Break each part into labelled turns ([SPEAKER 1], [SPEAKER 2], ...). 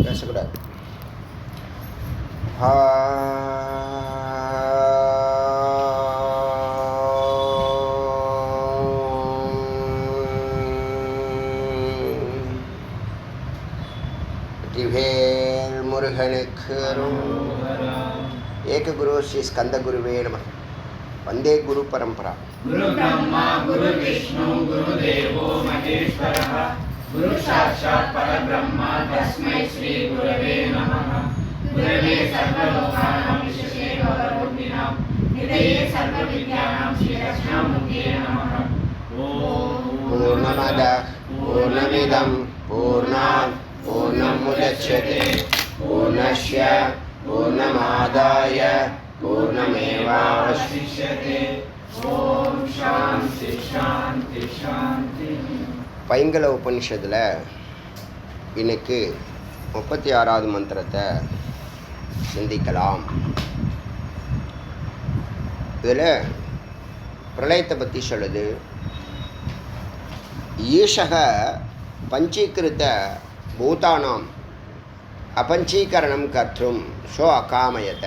[SPEAKER 1] பேசக்கூடாது. வெற்றிவேல் முருகனுக்கு ஏக குரு ஸ்ரீ ஸ்கந்த குருவே நமः. வந்தே குரு பரம்பரா.
[SPEAKER 2] குரு பிரம்மா குரு விஷ்ணு குரு தேவோ மகேஸ்வரः குரு சாட்சாத் பரபிரம்மா தஸ்மை ஸ்ரீ குரவே நமः. குரவே சர்வலோகானாம் விஷ்ணவே பவரோகிணாம் நிதயே சர்வவித்யானாம் ஸ்ரீ தட்சிணாமூர்த்தயே நமः. ஓம்
[SPEAKER 1] பூர்ணமதः பூர்ணமிதம் பூர்ணாத் பூர்ணமுதச்யதே பூர்ணஸ்ய பூர்ணமாதாய பூர்ணமேவாவசிஷ்யதே. ஓம் சாந்தி சாந்தி சாந்தி. பைங்கல உபனிஷத்தில் இன்னைக்கு 36வது மந்திரத்தை சிந்திக்கலாம். இதில் பிரளயத்தை பற்றி சொல்லுது. ஈஷக பஞ்சீகிருத்த பூதானாம் அபஞ்சீகரணம் கர்த்தும் சோ அகாமயத.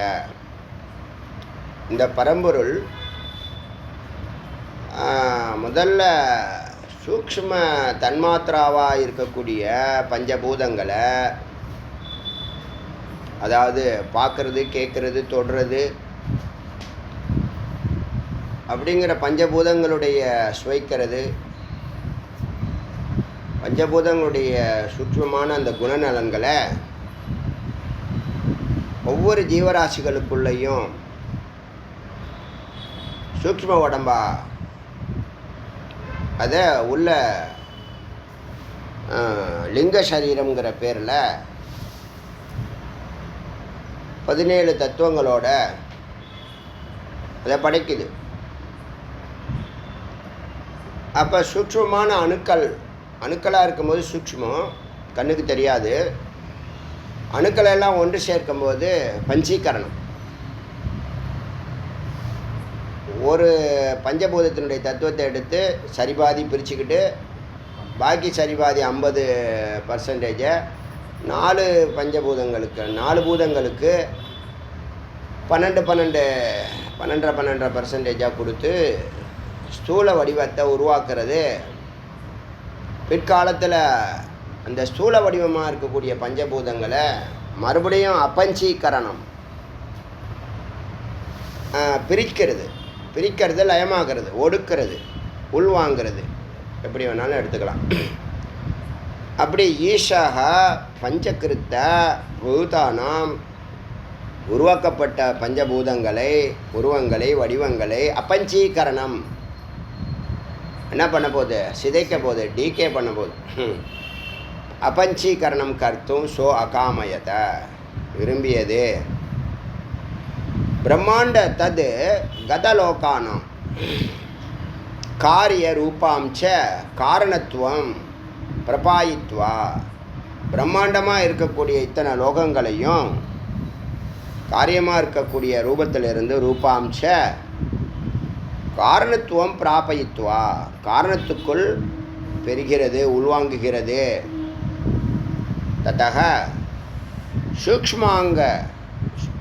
[SPEAKER 1] இந்த பரம்பொருள் முதல்ல சூக்ஷ்ம தன்மாத்திராவாக இருக்கக்கூடிய பஞ்சபூதங்களை, அதாவது பார்க்குறது, கேட்குறது, தொடுறது அப்படிங்கிற பஞ்சபூதங்களுடைய சுவைக்கிறது, பஞ்சபூதங்களுடைய சூக்ஷ்மமான அந்த குணநலன்களை ஒவ்வொரு ஜீவராசிகளுக்குள்ளேயும் சூக்ஷ்ம உடம்பா அதை உள்ள லிங்க சரீரங்கிற பேரில் 17 தத்துவங்களோட அதை படைக்குது. அப்போ சூக்ஷ்மமான அணுக்களாக இருக்கும்போது சூக்ஷ்மம் கண்ணுக்கு தெரியாது. அணுக்களெல்லாம் ஒன்று சேர்க்கும்போது பஞ்சீகரணம். ஒரு பஞ்சபூதத்தினுடைய தத்துவத்தை எடுத்து சரிபாதி பிரிச்சுக்கிட்டு பாக்கி சரிபாதி 50% 4 பஞ்சபூதங்களுக்கு 4 பூதங்களுக்கு 12% கொடுத்து ஸ்தூல வடிவத்தை உருவாக்குறது. பிற்காலத்தில் அந்த ஸ்தூல வடிவமாக இருக்கக்கூடிய பஞ்சபூதங்களை மறுபடியும் அபஞ்சீகரணம் பிரிக்கிறது, லயமாகிறது, ஒடுக்கிறது, உள்வாங்கிறது, எப்படி வேணாலும் எடுத்துக்கலாம். அப்படி ஈஷக பஞ்சகிருத்த பூதானாம் உருவாக்கப்பட்ட பஞ்சபூதங்களை, உருவங்களை, வடிவங்களை அபஞ்சீகரணம் என்ன பண்ண போகுது? சிதைக்க போகுது, டீகே பண்ண போகுது. அபஞ்சீகரணம் கர்த்தும் சோ அகாமயத, விரும்பியது. பிரம்மாண்ட தது கதலோகானம் காரிய ரூபாம்ச காரணத்துவம் பிரபாயித்வா. பிரம்மாண்டமாக இருக்கக்கூடிய இத்தனை லோகங்களையும் காரியமாக இருக்கக்கூடிய ரூபத்திலிருந்து ரூபாம்ச காரணத்துவம் பிராபயித்வா, காரணத்துக்குள் பெறுகிறது, உள்வாங்குகிறது. தத்தக சூக்ஷ்மாங்க,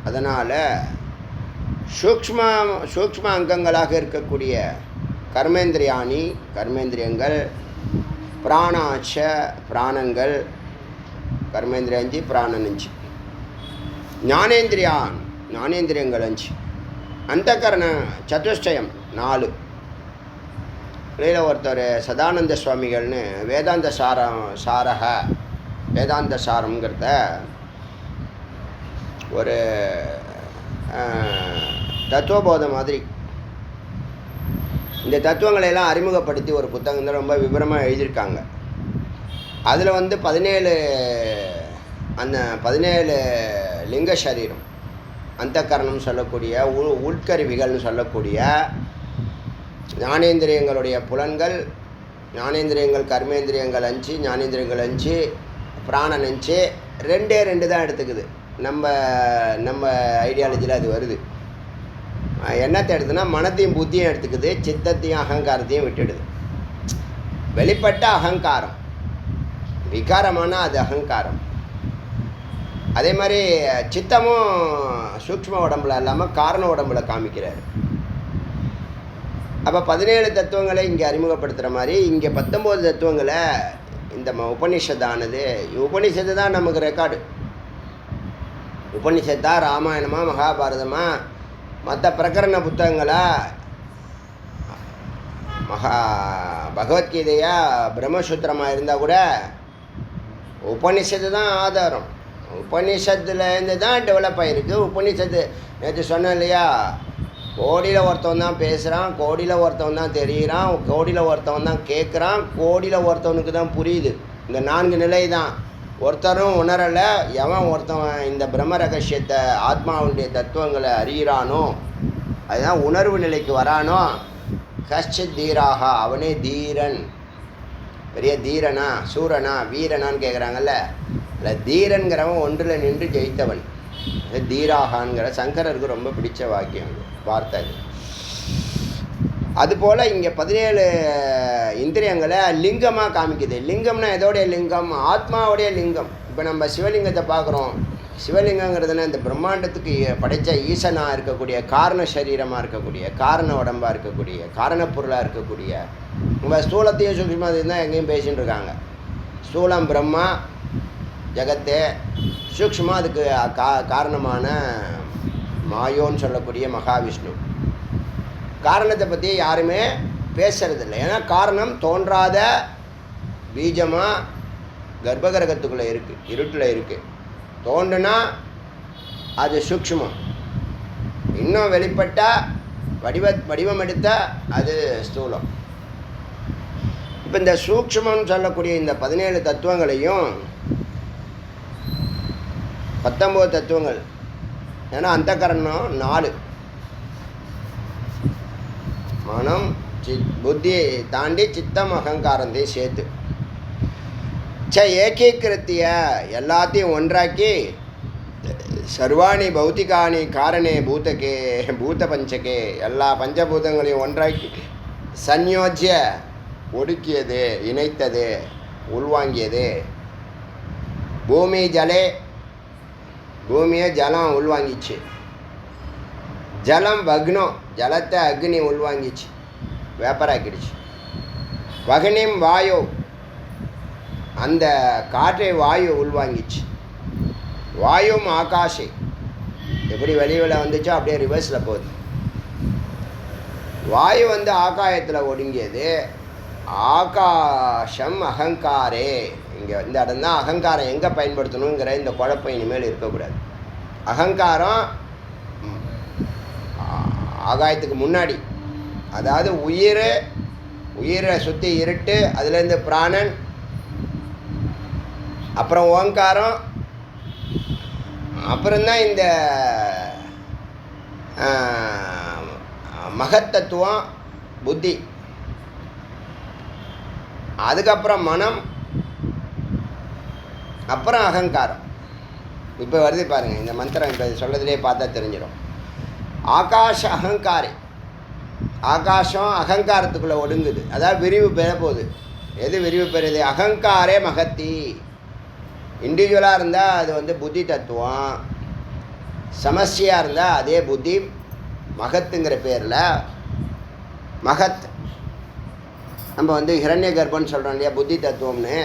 [SPEAKER 1] அதனால் சூக்ஷ்ம அங்கங்களாக இருக்கக்கூடிய கர்மேந்திரியங்கள், பிராணாச்ச பிராணங்கள், கர்மேந்திரியம் 5, பிராணன் 5, ஞானேந்திரியங்கள் 5, அந்தகரண சதுஷ்டயம் 4. இதில் ஒருத்தர் சதானந்த சுவாமிகள்னு வேதாந்த சாரம்ங்கிறத ஒரு தத்துவபோதம் மாதிரி இந்த தத்துவங்களையெல்லாம் அறிமுகப்படுத்தி ஒரு புத்தகம் தான் ரொம்ப விவரமாக எழுதியிருக்காங்க. அதில் 17 லிங்க சரீரம், அந்தகரணம் சொல்லக்கூடிய உட்கருவிகள்னு சொல்லக்கூடிய ஞானேந்திரியங்களுடைய புலன்கள், ஞானேந்திரியங்கள் கர்மேந்திரியங்கள் 5, ஞானேந்திரியங்கள் 5, பிராணன் 5, 2 தான் எடுத்துக்குது. நம்ம ஐடியாலஜியில் அது வருது. என்னத்தை எடுத்துன்னா மனத்தையும் புத்தியும் எடுத்துக்குது, சித்தத்தையும் அகங்காரத்தையும் விட்டுடுது. வெளிப்பட்ட அகங்காரம், விகாரமான அது அகங்காரம். அதே மாதிரி சித்தமும் சூக்ஷ்ம உடம்புல இல்லாமல் காரண உடம்புல காமிக்கிறார். அப்போ 17 தத்துவங்களை இங்கே அறிமுகப்படுத்துகிற மாதிரி இங்கே 19 தத்துவங்களை இந்த உபனிஷத்தானது, உபனிஷத்து தான் நமக்கு ரெக்கார்டு. உபனிஷத்தா ராமாயணமா மகாபாரதமா மற்ற பிரகரண புத்தகங்களா பகவத்கீதையா பிரம்மசூத்திரமாக இருந்தால் கூட உபனிஷத்து தான் ஆதாரம். உபனிஷத்துலேருந்து தான் டெவலப் ஆகிருக்கு. உபனிஷத்து நேற்று சொன்னேன் இல்லையா, கோடியில் ஒருத்தவன் தான் பேசுகிறான், கோடியில் ஒருத்தவன் தான் தெரிகிறான், கோடியில் ஒருத்தவன் தான் கேட்குறான், கோடியில் ஒருத்தவனுக்கு தான் புரியுது. இந்த 4 நிலை தான். ஒருத்தரும் உணரலை. எவன் ஒருத்தவன் இந்த பிரம்ம ரகசியத்தை ஆத்மாவுடைய தத்துவங்களை அறிகிறானோ, அதுதான் உணர்வு நிலைக்கு வரானோ, கஷ்டித் தீராக, அவனே தீரன். பெரிய தீரனா சூரனா வீரனான்னு கேட்குறாங்கல்ல, இல்லை தீரன்கிறவன் ஒன்றில் நின்று ஜெயித்தவன். அது தீராகான்கிற சங்கரருக்கு ரொம்ப பிடிச்ச வாக்கியம் வார்த்தை. அதுபோல் இங்கே 17 இந்திரியங்களை லிங்கமாக காமிக்குது. லிங்கம்னா எதோடைய லிங்கம்? ஆத்மாவுடைய லிங்கம். இப்போ நம்ம சிவலிங்கத்தை பார்க்குறோம். சிவலிங்கங்கிறதுனா இந்த பிரம்மாண்டத்துக்கு படைத்த ஈசனாக இருக்கக்கூடிய, காரண சரீரமாக இருக்கக்கூடிய, காரண உடம்பாக இருக்கக்கூடிய, காரணப்பொருளாக இருக்கக்கூடிய, நம்ம ஸ்தூலத்தையும் சூக்ஷ்மத்தையும் தான் எங்கேயும் பேசின்னு இருக்காங்க. ஸ்தூலம் பிரம்மா ஜகத்தே, சூக்ஷ்மா அதுக்கு காரணமான மாயோன்னு சொல்லக்கூடிய மகாவிஷ்ணு. காரணத்தை பற்றி யாருமே பேசுறதில்லை. ஏன்னா காரணம் தோன்றாத பீஜமாக கர்ப்பகிரகத்துக்குள்ளே இருக்குது, இருட்டில் இருக்குது. தோன்றுனா அது சூக்ஷ்மம், இன்னும் வெளிப்பட்டால் வடிவம் எடுத்தால் அது ஸ்தூலம். இப்போ இந்த சூக்ஷ்மம்னு சொல்லக்கூடிய இந்த 17 தத்துவங்களையும் 19 தத்துவங்கள், ஏன்னா அந்த கரணம் 4, மனம் புத்தியை தாண்டி சித்தம் அகங்காரத்தையும் சேர்த்து ஏகீகிருத்திய எல்லாத்தையும் ஒன்றாக்கி சர்வாணி பௌத்திகானி காரணே பூதகே பூத பஞ்சகே, எல்லா பஞ்சபூதங்களையும் ஒன்றாக்கி சன்யோஜ்ய ஒடுக்கியது, இணைத்தது, உள்வாங்கியது. பூமி ஜலே, பூமியை ஜலம் உள்வாங்கிச்சு. ஜலம் வக்னம், ஜலத்தை அக்னி உள்வாங்கிச்சு, வேப்பராக்கிடுச்சு. வகனிம் வாயு, அந்த காற்றை வாயு உள்வாங்கிச்சு. வாயும் ஆகாஷை, எப்படி வெளியில் வந்துச்சோ அப்படியே ரிவர்ஸில் போகுது. வாயு வந்து ஆகாயத்தில் ஒடுங்கியது. ஆகாஷம் அகங்காரே, இங்கே இந்த இடம் தான் அகங்காரம் எங்கே பயன்படுத்தணுங்கிற இந்த குழப்பம் இனிமேல் இருக்கக்கூடாது. அகங்காரம் ஆகாயத்துக்கு முன்னாடி, அதாவது உயிரை சுற்றி இருட்டு, அதுலேருந்து பிராணன், அப்புறம் ஓங்காரம், அப்புறம்தான் இந்த மகத்தத்துவம் புத்தி, அதுக்கப்புறம் மனம், அப்புறம் அகங்காரம். இப்போ வருது பாருங்கள் இந்த மந்திரம். இப்போ சொல்கிறதுலே பார்த்தா தெரிஞ்சிடும். ஆகாஷ அகங்காரி, ஆகாசம் அகங்காரத்துக்குள்ளே ஒடுங்குது, அதாவது விரிவு பெற போகுது. எது விரிவு பெறுது? அகங்காரே மகத்தி. இண்டிவிஜுவலாக இருந்தால் அது வந்து புத்தி தத்துவம், சமஸ்டியாக இருந்தால் அதே புத்தி மகத்துங்கிற பேரில் மகத். நம்ம வந்து ஹிரண்ய கர்ப்பம்னு சொல்கிறோம் இல்லையா, புத்தி தத்துவம்னு.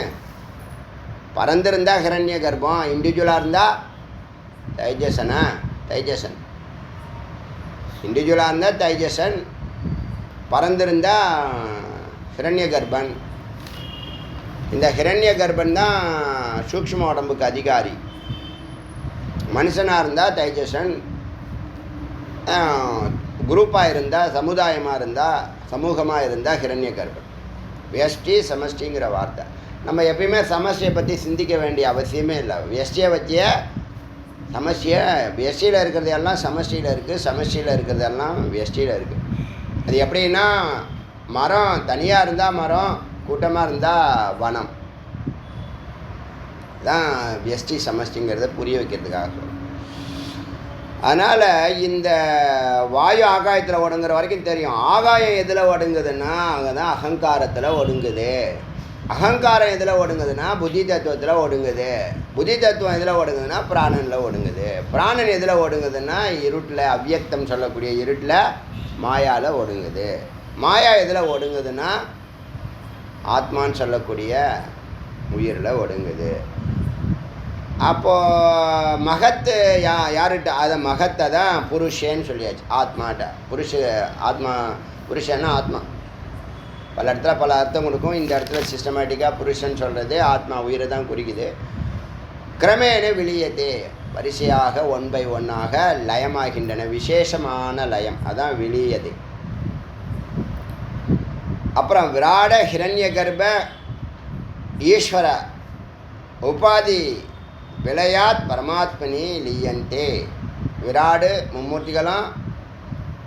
[SPEAKER 1] பறந்துருந்தால் ஹிரண்ய கர்ப்பம், இண்டிவிஜுவலாக இருந்தால் தைஜசன். இண்டிவிஜுவலாக இருந்தால் தைஜசன், பறந்திருந்தால் ஹிரண்ய கர்ப்பன். இந்த ஹிரண்ய கர்ப்பன் தான் சூக்ஷ்ம உடம்புக்கு அதிகாரி. மனுஷனாக இருந்தால் தைஜசன், குரூப்பாக இருந்தால், சமுதாயமாக இருந்தால், சமூகமாக இருந்தால் ஹிரண்ய கர்ப்பன். வியஷ்டி சமஷ்டிங்கிற வார்த்தை. நம்ம எப்பயுமே சமஷ்டியை பற்றி சிந்திக்க வேண்டிய அவசியமே இல்லை. வியஷ்டியை வச்சே சமஷ்டியை, வியஷ்டியில் இருக்கிறதெல்லாம் சமஷ்டியில் இருக்குது, சமஷ்டியில் இருக்கிறதெல்லாம் வியஷ்டியில் இருக்குது. அது எப்படின்னா, மரம் தனியாக இருந்தால் மரம், கூட்டமாக இருந்தால் வனம் தான் வியஷ்டி சமஷ்டிங்கிறத புரிய வைக்கிறதுக்காக சொல்கிறோம். அதனால் இந்த வாயு ஆகாயத்தில் ஒடுங்குற வரைக்கும் தெரியும். ஆகாயம் எதில் ஒடுங்குதுன்னா அங்கே தான் அகங்காரத்தில் ஒடுங்குது. அகங்காரம் எதில் ஒடுங்குதுன்னா புத்தி தத்துவத்தில் ஒடுங்குது. புத்தி தத்துவம் எதில் ஒடுங்குதுன்னா பிராணனில் ஒடுங்குது. பிராணன் எதில் ஒடுங்குதுன்னா இருட்டில், அவ்யக்தம் சொல்லக்கூடிய இருட்டில், மாயாவில் ஒடுங்குது. மாயா எதில் ஒடுங்குதுன்னா ஆத்மான்னு சொல்லக்கூடிய உயிரில் ஒடுங்குது. அப்போது மகத்து யார்கிட்ட? அதை மகத்தை தான் புருஷன்னு சொல்லியாச்சு. ஆத்மாட்ட ஆத்மா புருஷன்னா ஆத்மா. பல இடத்துல பல அர்த்தம் கொடுக்கும். இந்த இடத்துல சிஸ்டமேட்டிக்காக புருஷன் சொல்கிறது ஆத்மா உயிரை தான் குறிக்குது. கிரமேண விளியத்தே, வரிசையாக 1 by 1 லயமாகின்றன. விசேஷமான லயம், அதான் விளியது. அப்புறம் விராட ஹிரண்ய கர்ப்ப ஈஸ்வர உபாதி விளையாத் பரமாத்மனி லீயந்தே. விராடு மும்மூர்த்திகளும்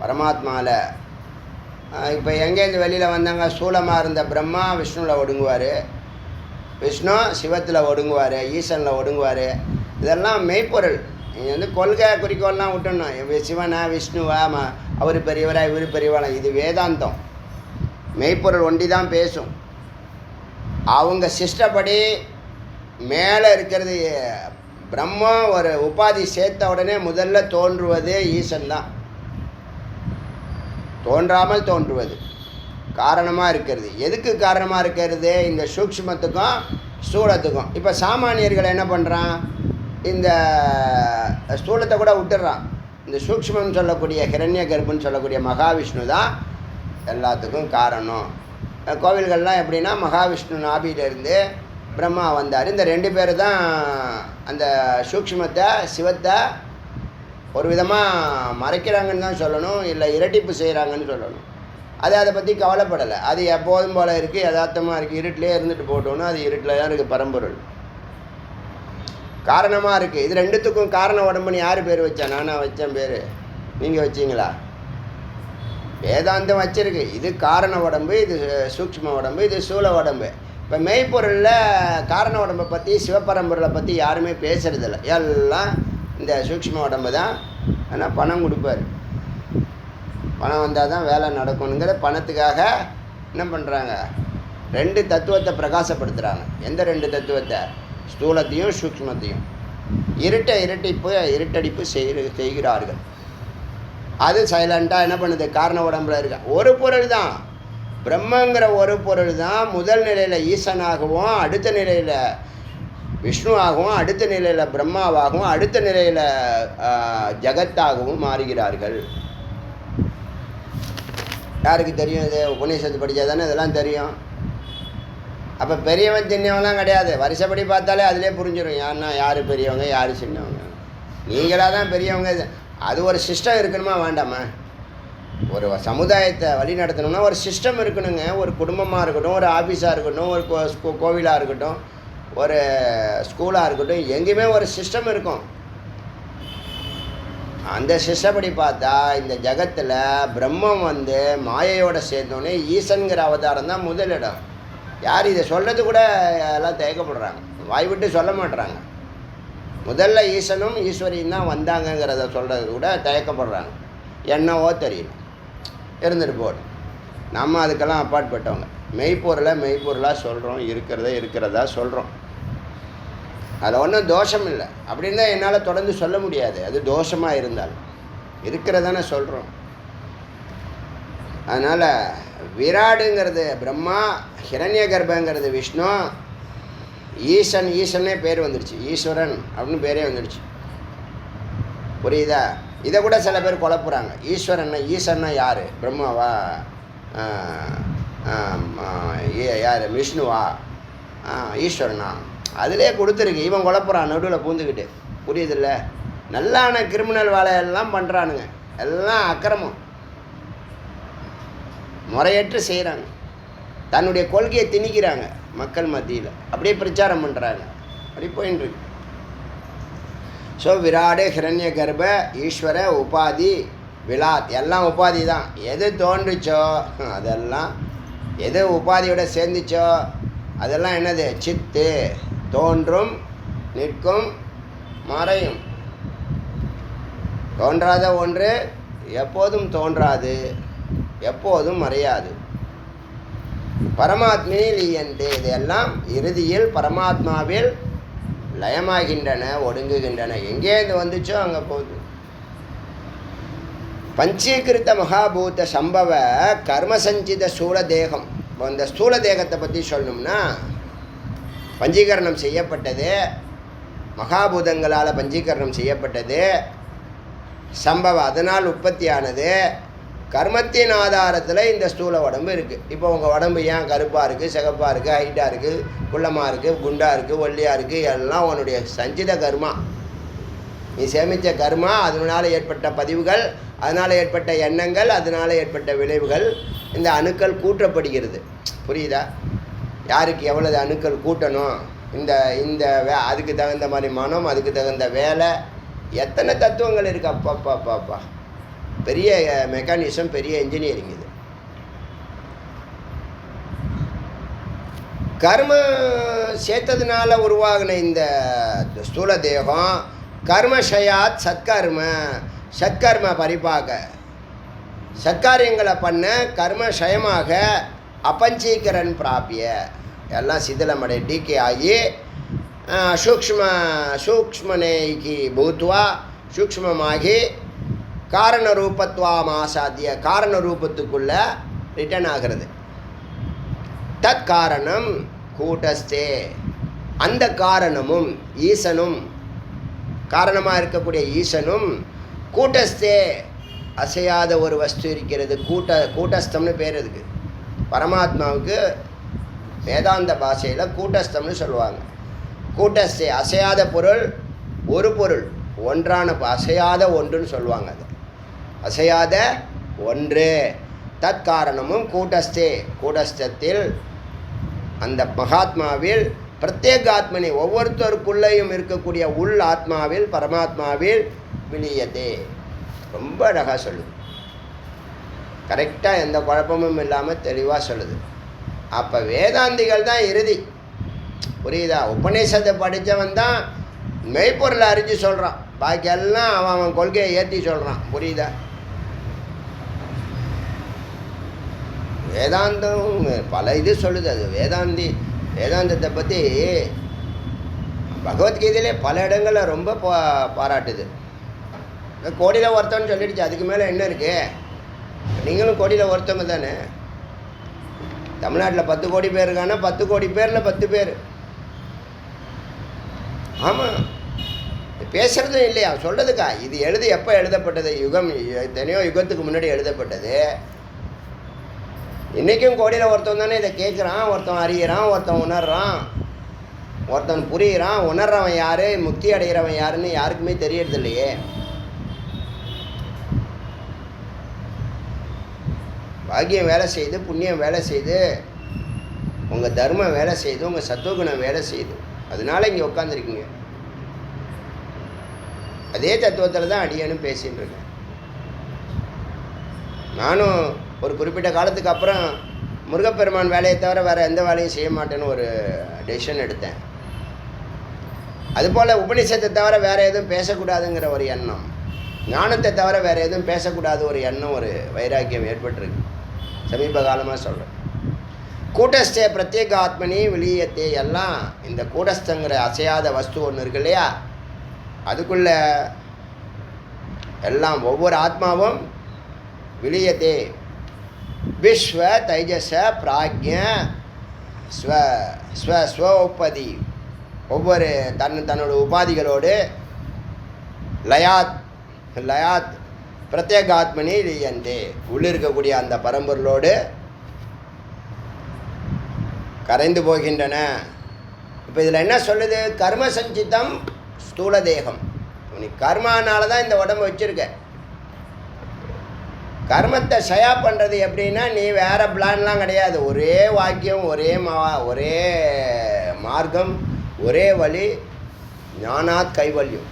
[SPEAKER 1] பரமாத்மாவில். இப்போ எங்கேருந்து வெளியில் வந்தாங்க? சூலமாக இருந்த பிரம்மா விஷ்ணுவில் ஒடுங்குவார், விஷ்ணு சிவத்தில் ஒடுங்குவார், ஈசனில் ஒடுங்குவார். இதெல்லாம் மெய்ப்பொருள். நீங்கள் வந்து கொள்கை குறிக்கோள்லாம் விட்டுடணும். சிவனா விஷ்ணுவா அவர் பெரியவரா இவர் பெரியவரா, இது வேதாந்தம். மெய்ப்பொருள் ஒண்டி தான் பேசும். அவங்க சிஷ்டப்படி மேலே இருக்கிறது பிரம்மா ஒரு உபாதி சேர்த்த உடனே முதல்ல தோன்றுவது ஈசன் தான். தோன்றாமல் தோன்றுவது காரணமாக இருக்கிறது. எதுக்கு காரணமாக இருக்கிறது? இந்த சூக்ஷ்மத்துக்கும் ஸ்தூலத்துக்கும். இப்போ சாமானியர்கள் என்ன பண்ணுறான்? இந்த ஸ்தூலத்தை கூட விட்டுடுறான். இந்த சூக்ஷ்மம் சொல்லக்கூடிய ஹிரண்ய கர்ப்பன்னு சொல்லக்கூடிய மகாவிஷ்ணு தான் எல்லாத்துக்கும் காரணம். கோவில்கள்லாம் எப்படின்னா மகாவிஷ்ணு நாபியிலேருந்து பிரம்மா வந்தார். இந்த 2 பேர் தான் அந்த சூக்ஷ்மத்தை சிவத்தை ஒரு விதமாக மறைக்கிறாங்கன்னு தான் சொல்லணும், இல்லை இரட்டிப்பு செய்கிறாங்கன்னு சொல்லணும். அதை பற்றி கவலைப்படலை. அது எப்போதும் போல் இருக்குது, யதார்த்தமாக இருக்குது, இருட்டிலே இருந்துட்டு போட்டோன்னு அது இருட்டில் தான் இருக்குது. பரம்பொருள் காரணமாக இருக்குது. இது 2த்துக்கும் காரண உடம்புன்னு யார் பேர் வச்சா? நானாக வச்சேன் பேர்? நீங்கள் வச்சிங்களா? வேதாந்தம் வச்சிருக்கு. இது காரண உடம்பு, இது சூக்ஷ்ம உடம்பு, இது சூழ உடம்பு. இப்போ மெய்ப்பொருளில் காரண உடம்பை பற்றி சிவபரம்பொருளை பற்றி யாருமே பேசுகிறதில்ல. எல்லாம் இந்த சூக்ஷ்ம உடம்பு தான். ஆனால் பணம் கொடுப்பார். பணம் வந்தால் தான் வேலை நடக்கணுங்கிற பணத்துக்காக என்ன பண்ணுறாங்க? 2 தத்துவத்தை பிரகாசப்படுத்துகிறாங்க. எந்த 2 தத்துவத்தை? ஸ்தூலத்தையும் சூக்ஷ்மத்தையும். இருட்டடிப்பு செய்கிறார்கள். அது சைலண்ட்டாக என்ன பண்ணுது? காரண உடம்புல இருக்க ஒரு பொருள் தான். பிரம்மங்கிற ஒரு பொருள் தான் முதல் நிலையில் ஈசனாகவும், அடுத்த நிலையில் விஷ்ணுவாகவும், அடுத்த நிலையில் பிரம்மாவாகவும், அடுத்த நிலையில் ஜகத்தாகவும் மாறுகிறார்கள். யாருக்கு தெரியும்? இது உபநிஷத்து படித்தா தானே இதெல்லாம் தெரியும். அப்போ பெரியவன் சின்னவன்லாம் கிடையாது. வருஷப்படி பார்த்தாலே அதிலே புரிஞ்சிடும் யார் பெரியவங்க யார் சின்னவங்க. நீங்களாக தான் பெரியவங்க. அது ஒரு சிஸ்டம் இருக்கணுமா வேண்டாமா? ஒரு சமுதாயத்தை வழி நடத்தணும்னா ஒரு சிஸ்டம் இருக்கணுங்க. ஒரு குடும்பமாக இருக்கட்டும், ஒரு ஆஃபீஸாக இருக்கட்டும், ஒரு கோவிலாக இருக்கட்டும், ஒரு ஸ்கூலாக இருக்கட்டும், எங்கேயுமே ஒரு சிஸ்டம் இருக்கும். அந்த சிஸ்டப்படி பார்த்தா இந்த ஜகத்தில் பிரம்மம் வந்து மாயையோடு சேர்ந்தோன்னே ஈசன்கிற அவதாரம் தான் முதலிடம். யார் இதை சொல்கிறது கூட எல்லாம் தயக்கப்படுறாங்க, வாய் விட்டு சொல்ல மாட்டுறாங்க. முதல்ல ஈசனும் ஈஸ்வரியும் தான் வந்தாங்கங்கிறத சொல்கிறது கூட தயக்கப்படுறாங்க. என்னவோ தெரியல, இருந்துட்டு போடு. நம்ம அதுக்கெல்லாம் அப்பாற்பட்டவங்க. மெய்ப்பொருளாக சொல்கிறோம், இருக்கிறதா சொல்கிறோம். அதில் ஒன்றும் தோஷம் இல்லை. அப்படின்னு தான் என்னால் தொடர்ந்து சொல்ல முடியாது. அது தோஷமாக இருந்தால் இருக்கிறதானே சொல்கிறோம். அதனால் விராடுங்கிறது பிரம்மா, ஹிரண்ய கர்ப்பங்கிறது விஷ்ணு, ஈசன்னே பேர் வந்துடுச்சு. ஈஸ்வரன் அப்படின்னு பேரே வந்துடுச்சு. புரியுதா? இதை கூட சில பேர் குழப்புறாங்க. ஈசன்னா யார்? பிரம்மாவா? யார்? விஷ்ணுவா? ஈஸ்வரனா? அதிலே கொடுத்துருக்கு. இவன் குழப்புறான் நடுவில் பூந்துக்கிட்டு. புரியுதில்ல? நல்லான கிரிமினல் வேலையெல்லாம் பண்ணுறானுங்க. எல்லாம் அக்கிரமம், முறையற்று செய்கிறாங்க. தன்னுடைய கொள்கையை திணிக்கிறாங்க மக்கள் மத்தியில். அப்படியே பிரச்சாரம் பண்ணுறாங்க. அப்படி போயின்னு இருக்கு. ஸோ விராடு, ஹிரண்ய கர்ப்ப, ஈஸ்வர, உபாதி, விலாத் எல்லாம் உபாதி தான். எது தோன்றுச்சோ அதெல்லாம், எது உபாதியோட சேர்ந்துச்சோ அதெல்லாம் என்னது? சித்து. தோன்றும், நிற்கும், மறையும். தோன்றாத ஒன்று எப்போதும் தோன்றாது, எப்போதும் மறையாது. பரமாத்மே லீயந்தே. இதெல்லாம் இறுதியில் பரமாத்மாவில் லயமாகின்றன, ஒடுங்குகின்றன. எங்கேருந்து வந்துச்சோ அங்கே போகுது. பஞ்சீகிருத்த மகாபூத சம்பவ கர்மசஞ்சித ஸ்தூல தேகம். அந்த ஸ்தூல தேகத்தை பற்றி சொல்லணும்னா, பஞ்சீகரணம் செய்யப்பட்டது, மகாபூதங்களால் பஞ்சீகரணம் செய்யப்பட்டது, சம்பவம் அதனால் உற்பத்தியானது. கர்மத்தின் ஆதாரத்தில் இந்த ஸ்தூல உடம்பு இருக்குது. இப்போ உங்கள் உடம்பு ஏன் கருப்பாக இருக்குது, சிகப்பாக இருக்குது, ஹைட்டாக இருக்குது, குள்ளமாக இருக்குது, குண்டாக இருக்குது, ஒல்லியாக இருக்குது, எல்லாம் உன்னுடைய சஞ்சித கர்மா. நீ சேமித்த கர்மா, அதனால் ஏற்பட்ட பதிவுகள், அதனால் ஏற்பட்ட எண்ணங்கள், அதனால் ஏற்பட்ட விளைவுகள். இந்த அணுக்கள் கூட்டப்படுகிறது. புரியுதா? யாருக்கு எவ்வளவு அணுக்கள் கூட்டணும், இந்த இந்த அதுக்கு தகுந்த மாதிரி மனம், அதுக்கு தகுந்த வேலை, எத்தனை தத்துவங்கள் இருக்குது. அப்பாப்பாப்பாப்பா, பெரிய மெக்கானிசம், பெரிய இன்ஜினியரிங் இது. கர்ம சேர்த்ததுனால உருவாகின இந்த ஸ்தூல தேகம் கர்மஷயாத் சத்கர்ம, சத்கர்ம பரிபாக, சத்காரியங்களை பண்ண கர்மஷயமாக அபஞ்சீகரன் பிராபிய, எல்லாம் சிதிலமடை டிகே ஆகி சூக்ஷ்மனேகி பூத்வா, சூக்ஷ்மமாகி காரண ரூபத்துவம் ஆசாத்திய, காரண ரூபத்துக்குள்ள ரிட்டர்ன் ஆகிறது. தத் காரணம் கூட்டஸ்தே, அந்த காரணமும் ஈசனும், காரணமாக இருக்கக்கூடிய ஈசனும், கூட்டஸ்தே அசையாத ஒரு வஸ்து இருக்கிறது. கூட்டஸ்தம்னு பேர் இருக்கு. பரமாத்மாவுக்கு வேதாந்த பாஷையில் கூட்டஸ்தம்னு சொல்லுவாங்க. கூட்டஸ்தே அசையாத பொருள், ஒரு பொருள், ஒன்றான அசையாத ஒன்றுன்னு சொல்லுவாங்க. அது அசையாத ஒன்று. தற்காரணமும் கூட்டஸ்தே, கூட்டஸ்தத்தில் அந்த மகாத்மாவில் பிரத்யேகாத்மனி, ஒவ்வொருத்தருக்குள்ளேயும் இருக்கக்கூடிய உள் ஆத்மாவில், பரமாத்மாவில் விளியதே. ரொம்ப அழகாக சொல்லுது. கரெக்டாக எந்த குழப்பமும் இல்லாமல் தெளிவாக சொல்லுது. அப்போ வேதாந்திகள் தான் இறுதி. புரியுதா? உபநிஷத்தை படித்தவன் தான் மெய்ப்பொருளை அறிஞ்சு சொல்கிறான். பாக்கியெல்லாம் அவன் கொள்கையை ஏற்றி சொல்கிறான். புரியுதா? வேதாந்தம் பல இது சொல்லுது. அது வேதாந்தத்தை பற்றி பகவத்கீதையிலே பல இடங்களில் ரொம்ப பாராட்டுது. கோடியில் ஒருத்தவன்னு சொல்லிடுச்சு, அதுக்கு மேலே என்ன இருக்கு? நீங்களும் கோடியில் ஒருத்தவங்க தானே. தமிழ்நாட்டில் 10 கோடி பேர் இருக்கானா, 10 கோடி பேரில் 10 பேர். ஆமாம், பேசுகிறதும் இல்லையா, சொல்கிறதுக்கா? இது எப்போ எழுதப்பட்டது? எத்தனையோ யுகத்துக்கு முன்னாடி எழுதப்பட்டது. இன்றைக்கும் கோடியில் ஒருத்தன் தானே இதை கேட்குறான், ஒருத்தன் அறிகிறான், ஒருத்தன் உணர்றான், ஒருத்தன் புரிகிறான். உணர்றவன் யார், முக்தி அடைகிறவன் யாருன்னு யாருக்குமே தெரியறது இல்லையே. பாக்கியம் வேலை செய்து, புண்ணியம் வேலை செய்து, உங்கள் தர்மம் வேலை செய்து, உங்கள் சத்துவகுணம் வேலை செய்து, அதனால இங்கே உட்காந்துருக்கீங்க. அதே தத்துவத்தில் தான் அடியேனும் பேசின்னு இருக்கேன். நானும் ஒரு குறிப்பிட்ட காலத்துக்கு அப்புறம் முருகப்பெருமான் வேலையை தவிர வேறு எந்த வேலையும் செய்ய மாட்டேன்னு ஒரு டெசிஷன் எடுத்தேன். அதுபோல் உபநிஷத்தை தவிர வேறு எதுவும் பேசக்கூடாதுங்கிற ஒரு எண்ணம், ஞானத்தை தவிர வேறு எதுவும் பேசக்கூடாது ஒரு எண்ணம், ஒரு வைராக்கியம் ஏற்பட்டிருக்கு. சமீப காலமாக சொல்கிறேன். கூட்டஸ்தே பிரத்யேக ஆத்மனி விளியத்தே, எல்லாம் இந்த கூட்டஸ்தங்கிற அசையாத வஸ்து ஒன்று இருக்கு இல்லையா, அதுக்குள்ள எல்லாம் ஒவ்வொரு ஆத்மாவும் விளியத்தே. விஸ்வ தைஜச பிராக்ஞ ஸ்வ உபதி, ஒவ்வொரு தன்னோட உபாதிகளோடு லயாத் பிரத்யேகாத்மனி லீயந்தே, உள்ளிருக்கக்கூடிய அந்த பரம்பொருளோடு கரைந்து போகின்றன. இப்போ இதில் என்ன சொல்லுது? கர்ம சஞ்சிதம் ஸ்தூல தேகம். நீ கர்மானால தான் இந்த உடம்பு வச்சுருக்க. கர்மத்தை ஷயா பண்ணுறது எப்படின்னா, நீ வேறு பிளான்லாம் கிடையாது. ஒரே வாக்கியம், ஒரே மார்க்கம், ஒரே வழி, ஞானாத் கைவல்யம்.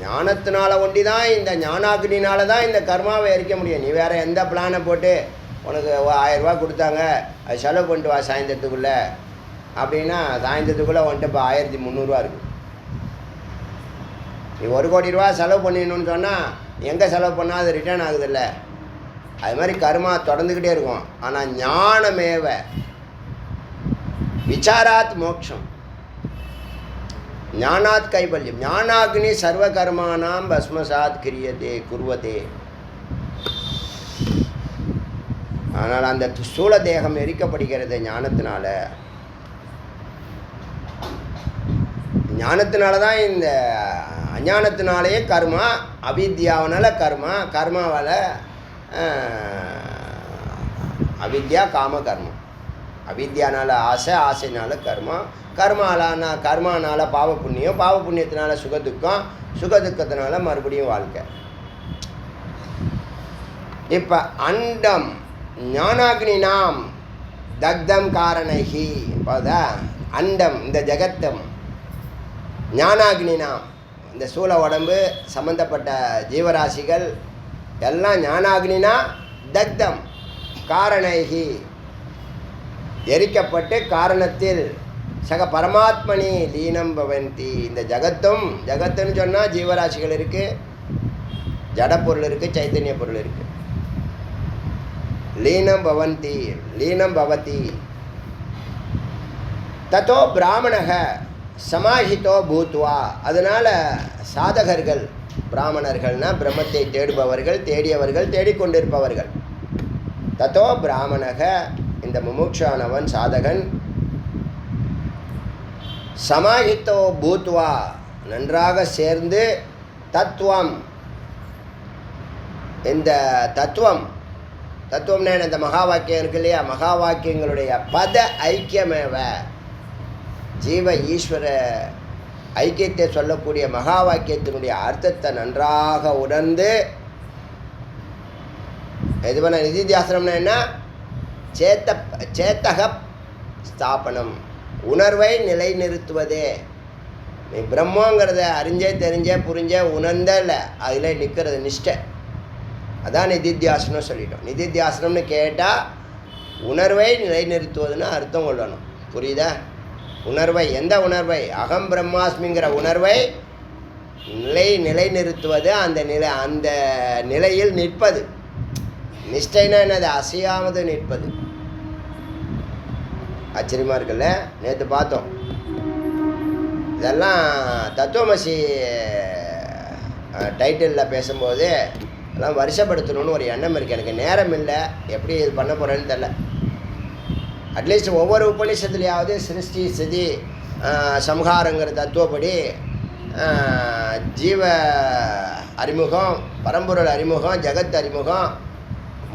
[SPEAKER 1] ஞானத்தினால ஒண்டி தான், இந்த ஞானாக்னினால தான் இந்த கர்மாவை எரிக்க முடியும். நீ வேறு எந்த பிளானை போட்டு உனக்கு 1000 ரூபா கொடுத்தாங்க, அது செலவு பண்ணிட்டு வா சாயந்தரத்துக்குள்ளே அப்படின்னா, சாயந்தரத்துக்குள்ளே வந்துட்டு இப்போ 1300 இருக்குது. நீ 1 கோடி ரூபா செலவு பண்ணிடணும்னு சொன்னால் எங்கே செலவு பண்ணால் அது ரிட்டர்ன் ஆகுதில்ல. அது மாதிரி கர்மா தொடர்ந்துக்கிட்டே இருக்கும். ஆனால் ஞானமேவ விசாராத் மோக்ஷம், ஞானாத் கைவல்யம். ஞானாக்னி சர்வகர்மானாம் பஸ்மசாத் கிரியதே குர்வதே. ஆனால் அந்த ஸ்தூல தேகம் எரிக்கப்படுகிறது ஞானத்தினால. ஞானத்தினால தான் இந்த அஞ்ஞானத்தினாலேயே கர்மா, அவித்யாவனால கர்மா, கர்மாவால் அவித்யா காம கர்மம். அவித்யானால ஆசை, ஆசைனால கர்மா, கர்மானால பாவ புண்ணியம், பாவ புண்ணியத்தினால சுகதுக்கம், சுகதுக்கத்தினால மறுபடியும் வாழ்க்கை. இப்போ அண்டம் ஞானாக்னி நாம் தக்தம் காரணைகி. இப்போதா அண்டம் இந்த ஜகத்தம் ஞானாக்னி நாம், இந்த சூழ உடம்பு சம்பந்தப்பட்ட ஜீவராசிகள் எல்லாம் ஞானாக்னினா தக்தம் காரணைகி எரிக்கப்பட்டு காரணத்தில் சக பரமாத்மனி லீனம் பவந்தி. இந்த ஜகத்துன்னு சொன்னால் ஜீவராசிகள் இருக்குது, ஜடப்பொருள் இருக்குது, சைத்தன்ய பொருள் இருக்குது. லீனம் பவந்தி, லீனம் பவதி. தத்தோ பிராமணக சமாஹிதோ பூத்வா. அதனால் சாதகர்கள், பிராமணர்கள்னால் பிரம்மத்தை தேடுபவர்கள், தேடியவர்கள், தேடிக்கொண்டிருப்பவர்கள். தத்தோ பிராமணக இந்த முமுட்சானவன் சாதகன் சமாஹித்தோ பூத்வா நன்றாக சேர்ந்து தத்துவம், இந்த தத்துவம்னா இந்த மகா வாக்கியம் இருக்கு இல்லையா, மகா வாக்கியங்களுடைய பத ஐக்கியமேவ, ஜீவ ஈஸ்வர ஐக்கியத்தை சொல்லக்கூடிய மகா வாக்கியத்தினுடைய அர்த்தத்தை நன்றாக உணர்ந்து, இது பண்ண நிதித்தியாசனம்னா என்ன, சேத்தக ஸ்தாபனம், உணர்வை நிலைநிறுத்துவதே. நீ பிரம்மங்கிறத அறிஞ்சே தெரிஞ்சே புரிஞ்சே உணர்ந்த இல்லை, அதில் நிற்கிறது நிஷ்டை. அதான் நிதித்தியாசனம் சொல்லிட்டோம். நிதித்தியாசனம்னு கேட்டால் உணர்வை நிலைநிறுத்துவதுன்னு அர்த்தம் கொள்ளணும். புரியுதா? உணர்வை, எந்த உணர்வை, அகம் பிரம்மாஸ்மிங்கிற உணர்வை நிலைநிறுத்துவது, அந்த நிலையில் நிற்பது. நிஷ்டைனா என்னது, அசையாமது நிற்பது. ஆச்சரியமாக இருக்குல்ல? நேற்று பார்த்தோம். இதெல்லாம் தத்துவமசி டைட்டிலில் பேசும்போது எல்லாம் வருஷப்படுத்தணும்னு ஒரு எண்ணம் இருக்குது. எனக்கு நேரம் இல்லை, எப்படி இது பண்ண போகிறேன்னு தெரில. அட்லீஸ்ட் ஒவ்வொரு உபநிஷத்துலையாவது சிருஷ்டி ஸ்திதி சம்ஹாரங்கிற தத்துவப்படி ஜீவ அறிமுகம், பரம்பொருள் அறிமுகம், ஜெகத் அறிமுகம்,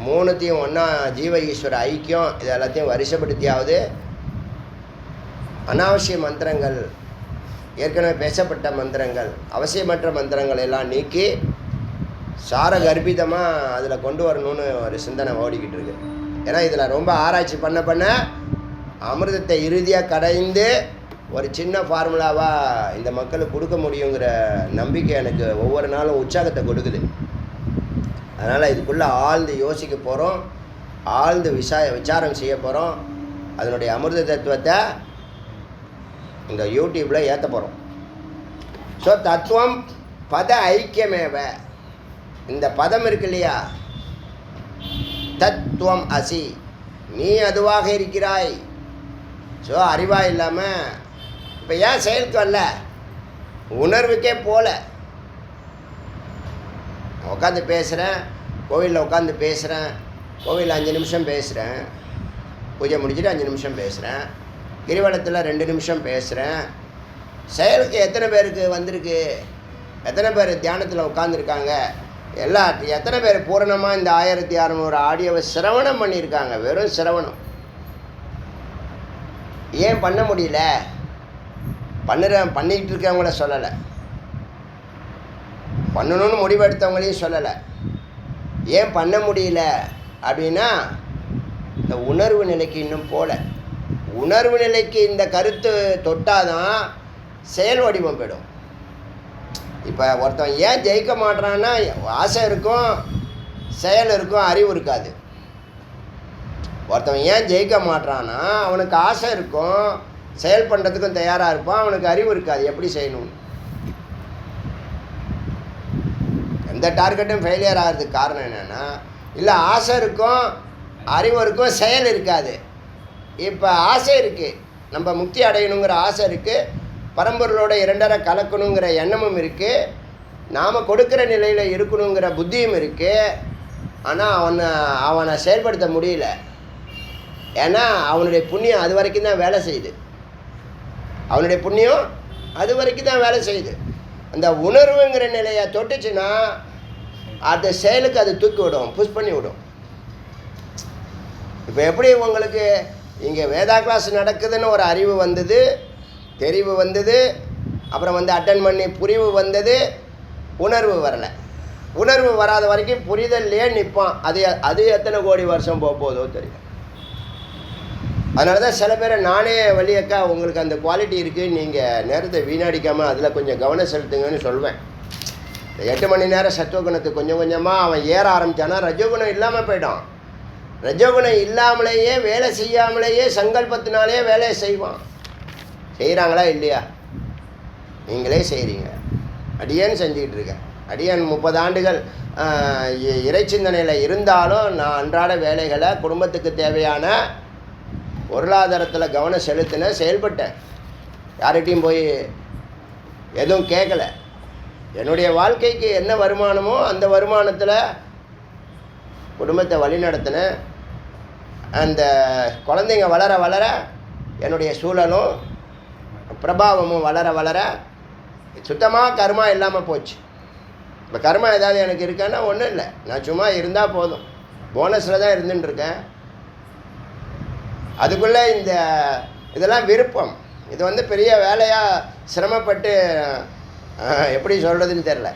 [SPEAKER 1] மூணுத்தையும் ஒன்றா ஜீவ ஈஸ்வர ஐக்கியம், இது எல்லாத்தையும் வருஷப்படுத்தியாவது அனாவசிய மந்திரங்கள், ஏற்கனவே பேசப்பட்ட மந்திரங்கள், அவசியமற்ற மந்திரங்கள் எல்லாம் நீக்கி சாரகர்பிதமாக அதில் கொண்டு வரணும்னு ஒரு சிந்தனை ஓடிக்கிட்டு இருக்கு. ஏன்னா இதில் ரொம்ப ஆராய்ச்சி பண்ண அமிர்தத்தை இறுதியாக கடைந்து ஒரு சின்ன ஃபார்முலாவாக இந்த மக்களுக்கு கொடுக்க முடியுங்கிற நம்பிக்கை எனக்கு ஒவ்வொரு நாளும் உற்சாகத்தை கொடுக்குது. அதனால் இதுக்குள்ளே ஆழ்ந்து யோசிக்க போகிறோம், ஆழ்ந்து விசாரம் செய்ய போகிறோம். அதனுடைய அமிர்த தத்துவத்தை இந்த யூடியூப்பில் ஏற்ற போகிறோம். ஸோ தத்துவம் பத ஐக்கியமேவ, இந்த பதம் இருக்கு இல்லையா, தத்துவம் அசி, நீ அதுவாக இருக்கிறாய். ஸோ அறிவாக இல்லாமல் இப்போ ஏன் செயலுக்கு வரல, உணர்வுக்கே போகல. உட்காந்து பேசுகிறேன், கோவிலில் உட்காந்து பேசுகிறேன், கோவிலில் 5 நிமிஷம் பேசுகிறேன், பூஜை முடிச்சுட்டு 5 நிமிஷம் பேசுகிறேன், கிரிவலத்தில் 2 நிமிஷம் பேசுகிறேன். செயலுக்கு எத்தனை பேருக்கு வந்திருக்கு, எத்தனை பேர் தியானத்தில் உட்காந்துருக்காங்க, எத்தனை பேர் பூரணமாக இந்த 1600 ஆடியோவை சிரவணம் பண்ணியிருக்காங்க. வெறும் சிரவணம். ஏன் பண்ண முடியல, பண்ணிக்கிட்டு இருக்கவங்கள சொல்லலை, பண்ணணும்னு முடிவெடுத்தவங்களையும் சொல்லலை. ஏன் பண்ண முடியல அப்படின்னா, இந்த உணர்வு நிலைக்கு இன்னும் போகல. உணர்வு நிலைக்கு இந்த கருத்து தொட்டாதான் செயல் வடிவம் போயிடும். இப்போ ஒருத்தன் ஏன் ஜெயிக்க மாட்டான்னா, ஆசை இருக்கும், செயல் இருக்கும், அறிவு இருக்காது. ஒருத்தன் ஏன் ஜெயிக்க மாட்டான்னா, அவனுக்கு ஆசை இருக்கும், செயல் பண்ணுறதுக்கும் தயாராக இருப்பான், அவனுக்கு அறிவு இருக்காது எப்படி செய்யணும். எந்த டார்கெட்டும் ஃபெயிலியர் ஆகிறதுக்கு காரணம் என்னென்னா, இல்லை ஆசை இருக்கும், அறிவு இருக்கும், செயல் இருக்காது. இப்போ ஆசை இருக்குது, நம்ம முக்தி அடையணுங்கிற ஆசை இருக்குது, பரம்பொருளோட இரண்டரை கலக்கணுங்கிற எண்ணமும் இருக்குது, நாம் கொடுக்குற நிலையில் இருக்கணுங்கிற புத்தியும் இருக்குது. ஆனால் அவனை செயல்படுத்த முடியல. ஏன்னா அவனுடைய புண்ணியம் அது வரைக்கும் தான் வேலை செய்யுது. அவனுடைய புண்ணியம் அது வரைக்கும் தான் வேலை செய்யுது. அந்த உணர்வுங்கிற நிலையை தொட்டுச்சுன்னா அந்த செயலுக்கு அது தூக்கி விடும், புஷ் பண்ணி விடும். இப்போ எப்படி உங்களுக்கு இங்கே வேதா கிளாஸ் நடக்குதுன்னு ஒரு அறிவு வந்தது, தெரிவு வந்தது, அப்புறம் அட்டன் பண்ணி புரிவு வந்தது, உணர்வு வரலை. உணர்வு வராத வரைக்கும் புரிதல்லையே நிற்பான். அது எத்தனை கோடி வருஷம் போதோ தெரியும். அதனால தான் சில பேரை நானே வழியக்கா உங்களுக்கு அந்த குவாலிட்டி இருக்குது, நீங்கள் நேரத்தை வீணடிக்காமல் அதில் கொஞ்சம் கவனம் செலுத்துங்கன்னு சொல்வேன். 8 மணி நேரம் சத்துவகுணத்துக்கு கொஞ்சம் கொஞ்சமாக அவன் ஏற ஆரம்பித்தானா ரஜோகுணம் இல்லாமல் போயிட்டான். ரஜோகுணம் இல்லாமலேயே வேலை செய்யாமலேயே சங்கல்பத்தினாலே வேலையை செய்வான். செய்கிறாங்களா இல்லையா? நீங்களே செய்கிறீங்க. அடியேன்னு செஞ்சுக்கிட்டு இருக்கேன். அடியேன் 30 ஆண்டுகள் இறை சிந்தனையில் இருந்தாலும் நான் அன்றாட வேலைகளை குடும்பத்துக்கு தேவையான பொருளாதாரத்தில் கவனம் செலுத்தினேன், செயல்பட்டேன். யார்கிட்டையும் போய் எதுவும் கேட்கல. என்னுடைய வாழ்க்கைக்கு என்ன வருமானமோ அந்த வருமானத்தில் குடும்பத்தை வழி நடத்தினேன். அந்த குழந்தைங்க வளர வளர என்னுடைய சூழலும் பிரபாவமும் வளர வளர சுத்தமாக கர்மா இல்லாமல் போச்சு. இப்போ கர்மா ஏதாவது எனக்கு இருக்கான்னா ஒன்றும் இல்லை, நான் சும்மா இருந்தால் போதும், போனஸில் தான் இருந்துட்டுருக்கேன். அதுக்குள்ளே இதெல்லாம் விருப்பம். இது பெரிய வேலையாக சிரமப்பட்டு எப்படி சொல்கிறதுன்னு தெரில.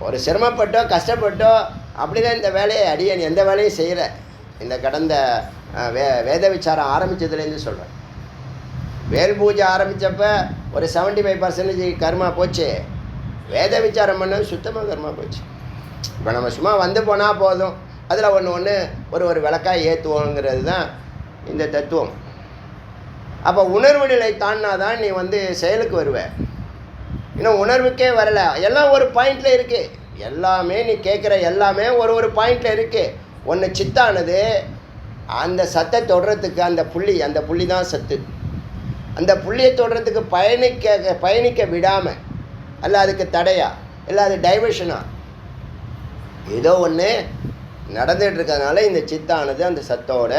[SPEAKER 1] ஒரு சிரமப்பட்டோ கஷ்டப்பட்டோ அப்படி தான் இந்த வேலையை அடியேன் எந்த வேலையும் செய்யலை. இந்த கடந்த வேத விசாரம் ஆரம்பித்ததுலேருந்து சொல்கிறேன். வேல் பூஜை ஆரம்பித்தப்போ ஒரு 75% கர்மா போச்சு. வேத விசாரம் பண்ணது சுத்தமாக கர்மா போச்சு. இப்போ நம்ம சும்மா போனால் போதும், அதில் ஒன்று ஒரு விளக்காக ஏற்றுவோங்கிறது தான் இந்த தத்துவம். அப்போ உணர்வு நிலை தாண்டினா தான் நீ செயலுக்கு வருவ. இன்னும் உணர்வுக்கே வரலை. எல்லாம் ஒரு பாயிண்டில் இருக்குது. எல்லாமே நீ கேட்குற எல்லாமே ஒரு பாயிண்டில் இருக்குது. ஒன்று சித்தானது அந்த சத்தை தொடுறதுக்கு அந்த புள்ளி தான் சத்து. அந்த புள்ளியை தொடுறதுக்கு பயணிக்க விடாமல், அல்ல அதுக்கு தடையா, இல்லை அது டைவர்ஷனா, ஏதோ ஒன்று நடந்துகிட்டு இருக்கிறதுனால இந்த சித்தானது அந்த சத்தோட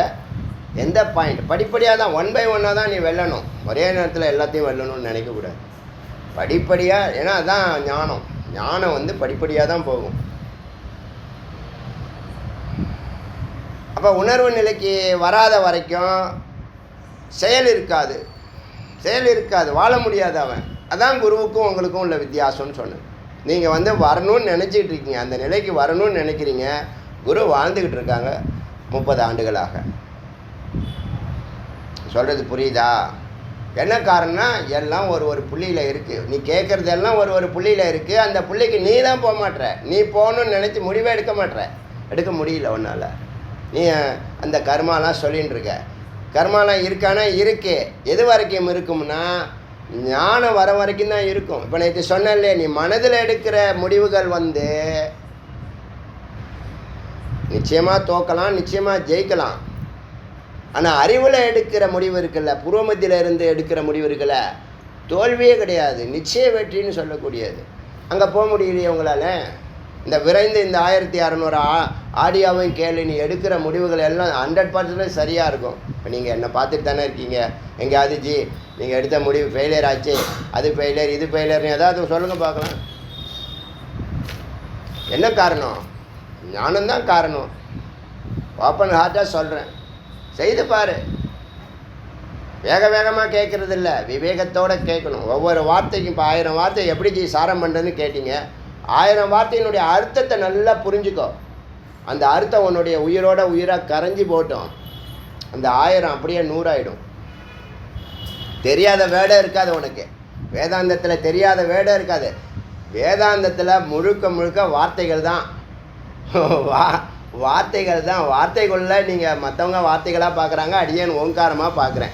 [SPEAKER 1] எந்த பாயிண்ட் படிப்படியாக தான் 1 by 1 தான் நீ வெல்லணும். ஒரே நேரத்தில் எல்லாத்தையும் வெல்லணும்னு நினைக்கக்கூடாது. படிப்படியாக, ஏன்னா அதுதான் ஞானம். ஞானம் படிப்படியாக தான் போகும். அப்போ உணர்வு நிலைக்கு வராத வரைக்கும் செயல் இருக்காது, வாழ முடியாது அவன். அதான் குருவுக்கும் உங்களுக்கும் உள்ள வித்தியாசம்னு சொன்னேன். நீங்கள் வரணும்னு நினச்சிக்கிட்டு இருக்கீங்க, அந்த நிலைக்கு வரணும்னு நினைக்கிறீங்க. குரு வாழ்ந்துக்கிட்டு இருக்காங்க 30 ஆண்டுகளாக. சொல்கிறது புரியுதா? என்ன காரணம்னா எல்லாம் ஒரு புள்ளியில் இருக்குது. நீ கேட்குறது எல்லாம் ஒரு புள்ளியில் இருக்குது. அந்த புள்ளிக்கு நீ தான் போக மாட்ற. நீ போகணுன்னு நினச்சி முடிவே எடுக்க முடியல உன்னால். நீ அந்த கர்மாலாம் சொல்லின்னு இருக்க. கர்மாலாம் இருக்கானா இருக்கு. எது வரைக்கும் இருக்கும்னா ஞானம் வர வரைக்கும் தான் இருக்கும். இப்போ நேற்று சொன்னேன், நீ மனதில் எடுக்கிற முடிவுகள் நிச்சயமாக தோக்கலாம், நிச்சயமாக ஜெயிக்கலாம். ஆனால் அறிவில் எடுக்கிற முடிவு இருக்குல்ல, பூர்வமத்தியில் இருந்து எடுக்கிற முடிவு இருக்குல்ல, தோல்வியே கிடையாது, நிச்சய வெற்றின்னு சொல்லக்கூடியது. அங்கே போக முடியலையே உங்களால். இந்த விரைந்து இந்த 1600 ஆடியோவையும் கேளு. நீ எடுக்கிற முடிவுகள் எல்லாம் 100% சரியாக இருக்கும். இப்போ நீங்கள் என்னை பார்த்துட்டு தானே இருக்கீங்க. எங்கேயாவது நீங்கள் எடுத்த முடிவு ஃபெயிலியர் ஆச்சு, அது ஃபெயிலியர், இது ஃபெயிலியர்னு ஏதாவது சொல்லுங்கள் பார்க்கலாம். என்ன காரணம்? ஞானம்தான் காரணம். ஓப்பன் ஹார்ட்டாக சொல்கிறேன், செய்து பாரு. வேகமாக கேட்குறது இல்லை, விவேகத்தோடு கேட்கணும். ஒவ்வொரு வார்த்தைக்கும் இப்போ 1000 வார்த்தை எப்படி சாரம் பண்ணுறதுன்னு கேட்டீங்க. 1000 வார்த்தையினுடைய அர்த்தத்தை நல்லா புரிஞ்சுக்கோ. அந்த அர்த்தம் உன்னுடைய உயிரோட உயிராக கரைஞ்சி போட்டோம். அந்த 1000 அப்படியே 100 ஆகிடும். தெரியாத வேர்டே இருக்காது உனக்கு. வேதாந்தத்தில் தெரியாத வேர்டே இருக்காது. வேதாந்தத்தில் முழுக்க வார்த்தைகள் தான். வார்த்தைகள் தான். வார்த்தைக்குள்ள நீங்கள் மற்றவங்க வார்த்தைகளாக பார்க்குறாங்க, அடியேன் ஓங்காரமாக பார்க்குறேன்.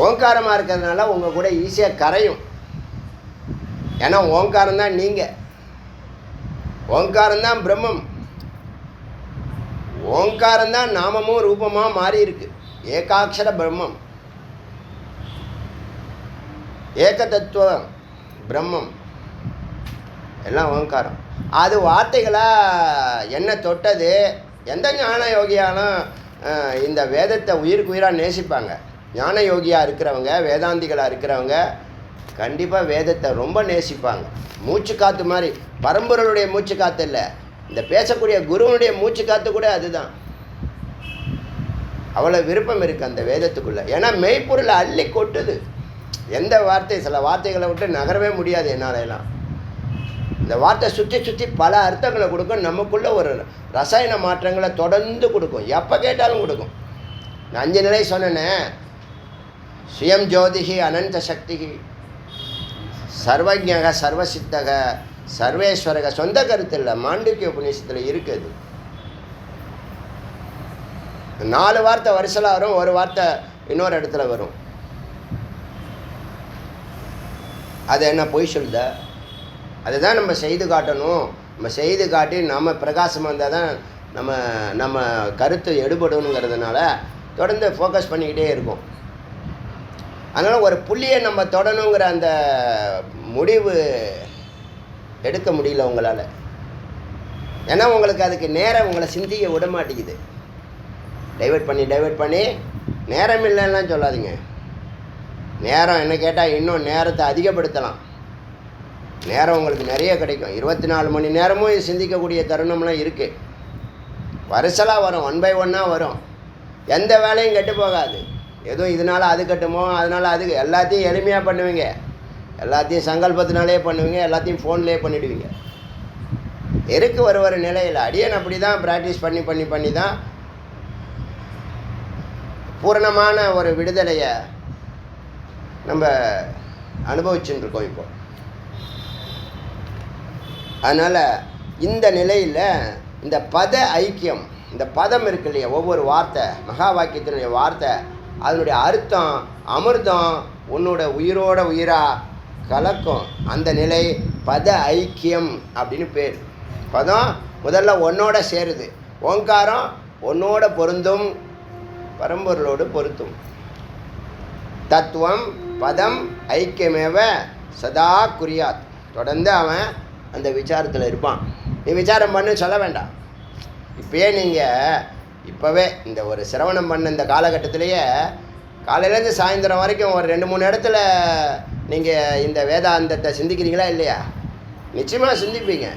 [SPEAKER 1] ஓங்காரமாக இருக்கிறதுனால உங்கள் கூட ஈஸியாக கரையும். ஏன்னா ஓங்காரம் தான் நீங்கள். ஓங்காரம்தான் பிரம்மம். ஓங்காரம்தான் நாமமும் ரூபமாக மாறி இருக்கு. ஏகாட்சர பிரம்மம். ஏக தத்துவம் பிரம்மம் எல்லாம் ஓங்காரம். அது வார்த்தைகளாக என்ன தொட்டது. எந்த ஞான யோகியாலும் இந்த வேதத்தை உயிருக்கு உயிராக நேசிப்பாங்க. ஞான யோகியாக இருக்கிறவங்க, வேதாந்திகளாக இருக்கிறவங்க கண்டிப்பாக வேதத்தை ரொம்ப நேசிப்பாங்க. மூச்சு காற்று மாதிரி, பரம்பொருளுடைய மூச்சு காற்று இல்லை, இந்த பேசக்கூடிய குருவனுடைய மூச்சு காற்று கூட அதுதான். அவ்வளோ விருப்பம் இருக்குது அந்த வேதத்துக்குள்ளே. ஏன்னா மெய்ப்பொருளை அள்ளி கொட்டுது. எந்த வார்த்தை, சில வார்த்தைகளை விட்டு நகரவே முடியாது என்னால் எல்லாம். இந்த வார்த்தை சுற்றி சுற்றி பல அர்த்தங்களை கொடுக்கும். நமக்குள்ளே ஒரு ரசாயன மாற்றங்களை தொடர்ந்து கொடுக்கும். எப்போ கேட்டாலும் கொடுக்கும். நான் 5 நிலை சொன்னேனே, சுயம் ஜோதிகி அனந்த சக்திகி சர்வஜக சர்வசித்தக சர்வேஸ்வரக. சொந்த கருத்து இல்லை, மாண்டூக்கிய உபநிஷத்தில் இருக்குது. 4 வார்த்தை வரிசலாக வரும், ஒரு வார்த்தை இன்னொரு இடத்துல வரும். அது என்ன பொய் சொல்லுத? அதுதான் நம்ம செய்து காட்டணும். நம்ம செய்து காட்டி நம்ம பிரகாசமாக இருந்தால் தான் நம்ம கருத்து எடுபடணுங்கிறதுனால தொடர்ந்து ஃபோக்கஸ் பண்ணிக்கிட்டே இருக்கும். அதனால் ஒரு புள்ளியை நம்ம தொடணுங்கிற அந்த முடிவு எடுக்க முடியல உங்களால். ஏன்னா உங்களுக்கு அதுக்கு நேரம் உங்களை சிந்திக்க விட மாட்டேங்குது. டைவர்ட் பண்ணி நேரம் இல்லைன்னா சொல்லாதீங்க. நேரம் என்ன கேட்டால் இன்னும் நேரத்தை அதிகப்படுத்தலாம். நேரம் உங்களுக்கு நிறைய கிடைக்கும். 24 மணி நேரமும் சிந்திக்கக்கூடிய தருணம்லாம் இருக்குது. வருஷலாக வரும், 1 by 1 வரும். எந்த வேலையும் கெட்டு போகாது. எதுவும் இதனால் அது கட்டுமோ அதனால் அது, எல்லாத்தையும் எளிமையாக பண்ணுவீங்க. எல்லாத்தையும் சங்கல்பத்தினாலே பண்ணுவீங்க. எல்லாத்தையும் ஃபோன்லேயே பண்ணிவிடுவீங்க. எருக்கு ஒரு நிலையில் அடியன் அப்படி தான் ப்ராக்டிஸ் பண்ணி தான் பூரணமான ஒரு விடுதலையை நம்ம அனுபவிச்சுட்டு இருக்கோம் இப்போ. அதனால் இந்த நிலையில் இந்த பத ஐக்கியம், இந்த பதம் இருக்கு இல்லையா, ஒவ்வொரு வார்த்தை, மகா வாக்கியத்தினுடைய வார்த்தை, அதனுடைய அர்த்தம் அமிர்தம் உன்னோட உயிரோட உயிராக கலக்கும். அந்த நிலை பத ஐக்கியம் அப்படின்னு பேர். பதம் முதல்ல ஒன்னோட சேருது. ஓங்காரம் ஒன்னோட பொருந்தும், பரம்பொருளோடு பொருத்தும். தத்துவம் பதம் ஐக்கியமேவ சதா குறியாத். தொடர்ந்து அவன் அந்த விசாரத்தில் இருப்பான். நீ விசாரம் பண்ணு சொல்ல வேண்டாம். இப்போவே இந்த ஒரு சிரவணம் பண்ண இந்த காலகட்டத்திலேயே காலையிலேருந்து சாயந்தரம் வரைக்கும் ஒரு 2-3 இடத்துல நீங்கள் இந்த வேதாந்தத்தை சிந்திக்கிறீங்களா இல்லையா? நிச்சயமாக சிந்திப்பீங்க.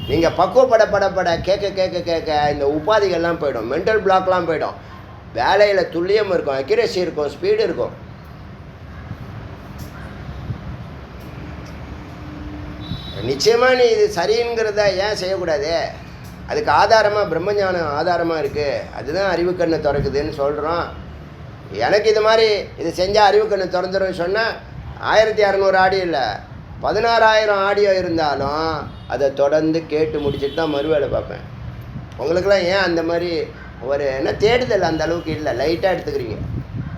[SPEAKER 1] நீங்கள் பக்குவப்பட கேட்க இந்த உபாதிகள்லாம் போயிடும், மென்டல் பிளாக்லாம் போயிடும். வேலையில் துல்லியம் இருக்கும், அக்யூரேசி இருக்கும், ஸ்பீடு இருக்கும். நிச்சயமாக நீ இது சரிங்கிறத ஏன் செய்யக்கூடாது? அதுக்கு ஆதாரமாக பிரம்மஞானம் ஆதாரமாக இருக்குது. அதுதான் அறிவுக்கண்ணை திறக்குதுன்னு சொல்கிறோம். எனக்கு இது மாதிரி இது செஞ்சால் அறிவுக்கண்ணை திறந்துடும் சொன்னால் 1600 ஆடியோ இல்லை, 16000 ஆடியோ இருந்தாலும் அதை தொடர்ந்து கேட்டு முடிச்சுட்டு தான் மறுவேளை பார்ப்பேன். உங்களுக்கெல்லாம் ஏன் அந்த மாதிரி ஒரு என்ன தேடுதல் அந்த அளவுக்கு இல்லை, லைட்டாக எடுத்துக்கிறீங்க.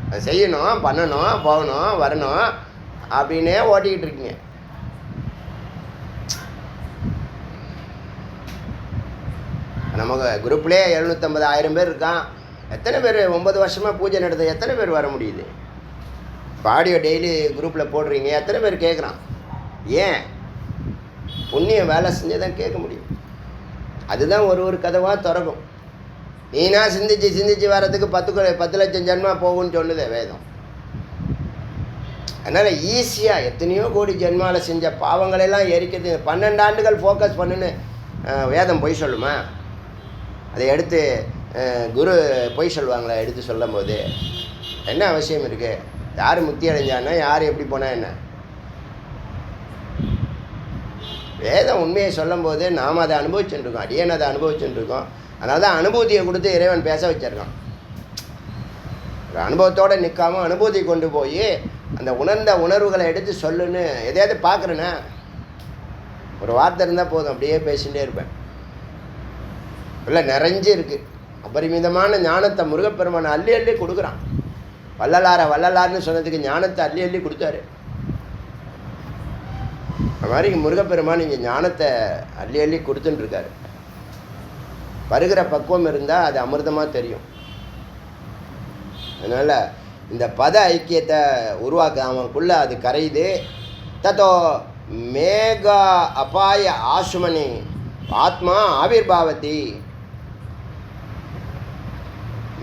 [SPEAKER 1] அதை செய்யணும், பண்ணணும், போகணும், வரணும் அப்படின்னே ஓட்டிக்கிட்டு இருக்கீங்க. நமக்கு குரூப்லேயே 750-1000 பேர் இருக்கான். எத்தனை பேர் 9 வருஷமாக பூஜை நடத்த எத்தனை பேர் வர முடியுது? இப்போ ஆடியோ டெய்லி குரூப்பில் போடுறீங்க, எத்தனை பேர் கேட்குறான்? ஏன்? புண்ணியம் வேலை செஞ்சு தான் கேட்க முடியும். அதுதான் ஒரு கதவாக திறக்கும். நீனா சிந்திச்சு வர்றதுக்கு 10 லட்சம் ஜென்மா போகும்னு சொல்லுதே வேதம். அதனால் ஈஸியாக எத்தனையோ கோடி ஜென்மாவில் செஞ்ச பாவங்களெல்லாம் எரிக்கிறது. 12 ஆண்டுகள் ஃபோக்கஸ் பண்ணுன்னு வேதம் பொய் சொல்லுமா? அதை எடுத்து குரு பொய் சொல்லுவாங்களா? எடுத்து சொல்லும் போது என்ன அவசியம் இருக்குது? யார் முக்தி அடைஞ்சான்னா, யார் எப்படி போனால் என்ன? வேதம் உண்மையை சொல்லும் போது நாம் அதை அனுபவிச்சுட்டுருக்கோம். அடியேன் அதை அனுபவிச்சுட்டுருக்கோம். அதனால தான் அனுபூதியை கொடுத்து இறைவன் பேச வச்சிருக்கான். ஒரு அனுபவத்தோடு நிற்காமல் அனுபூதி கொண்டு போய் அந்த உணர்ந்த உணர்வுகளை எடுத்து சொல்லுன்னு எதையாவது பார்க்குறேன்னா ஒரு வார்த்தை இருந்தால் போதும், அப்படியே பேசிகிட்டே இருப்பேன். இல்லை நிறைஞ்சு இருக்குது. அபரிமிதமான ஞானத்தை முருகப்பெருமானை அள்ளி கொடுக்குறான். வள்ளலார்னு சொன்னதுக்கு ஞானத்தை அள்ளி கொடுத்தாரு. அது மாதிரி முருகப்பெருமான் இங்கே ஞானத்தை அள்ளி கொடுத்துட்டுருக்காரு. வருகிற பக்குவம் இருந்தால் அது அமிர்தமாக தெரியும். அதனால் இந்த பத ஐக்கியத்தை உருவாக்க அவனுக்குள்ளே அது கரையுது. தத்தோ மேக அபாய ஆசுமனி ஆத்மா ஆவிர்பாவதி.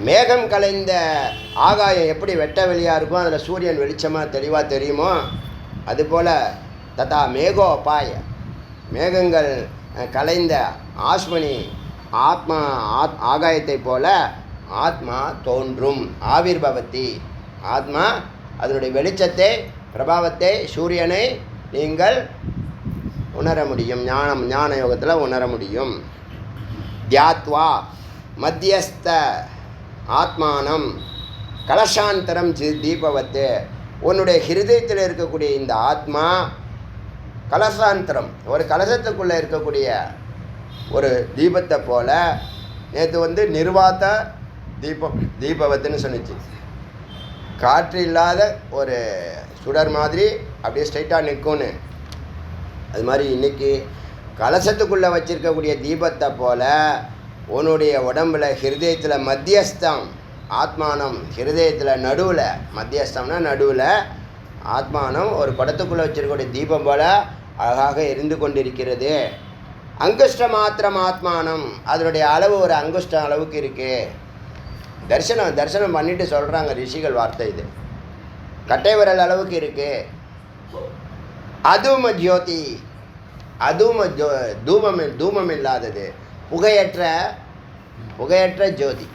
[SPEAKER 1] மேகம் கலைந்த ஆகாயம் எப்படி வெட்ட வெளியாக இருக்கும், அதில் சூரியன் வெளிச்சமாக தெளிவாக தெரியுமோ, அதுபோல் ததா மேகோ அபாய மேகங்கள் கலைந்த ஆஸ்மனி ஆத்மா ஆகாயத்தை போல ஆத்மா தோன்றும். ஆவிர்பவதி ஆத்மா அதனுடைய வெளிச்சத்தை பிரபாவத்தை சூரியனை நீங்கள் உணர முடியும். ஞான யோகத்தில் உணர முடியும். தியாத்வா மத்தியஸ்த ஆத்மானம் கலசாந்தரம் தீபவத்து. உன்னுடைய ஹிருதயத்தில் இருக்கக்கூடிய இந்த ஆத்மா கலசாந்தரம் ஒரு கலசத்துக்குள்ளே இருக்கக்கூடிய ஒரு தீபத்தை போல. நேற்று நிர்வாத்த தீபவத்துன்னு சொன்னிச்சு. காற்று இல்லாத ஒரு சுடர் மாதிரி அப்படியே ஸ்ட்ரைட்டாக நிற்கும்னு. அது மாதிரி இன்றைக்கி கலசத்துக்குள்ளே வச்சுருக்கக்கூடிய தீபத்தை போல் உன்னுடைய உடம்பில் ஹிருதயத்தில் மத்தியஸ்தம் ஆத்மானம் ஹிருதயத்தில் நடுவில் மத்தியஸ்தம்னா நடுவில் ஆத்மானம் ஒரு குடத்துக்குள்ளே வச்சுருக்கக்கூடிய தீபம் போல் அழகாக எரிந்து கொண்டிருக்கிறது. அங்குஷ்ட மாத்திரம் ஆத்மானம் அதனுடைய அளவு ஒரு அங்குஷ்டம் அளவுக்கு இருக்குது. தரிசனம் பண்ணிட்டு சொல்கிறாங்க ரிஷிகள் வார்த்தை இது. கட்டை விரல் அளவுக்கு இருக்குது. அதும ஜோதி தூமம் இல்லாதது புகையற்ற ஜோதி.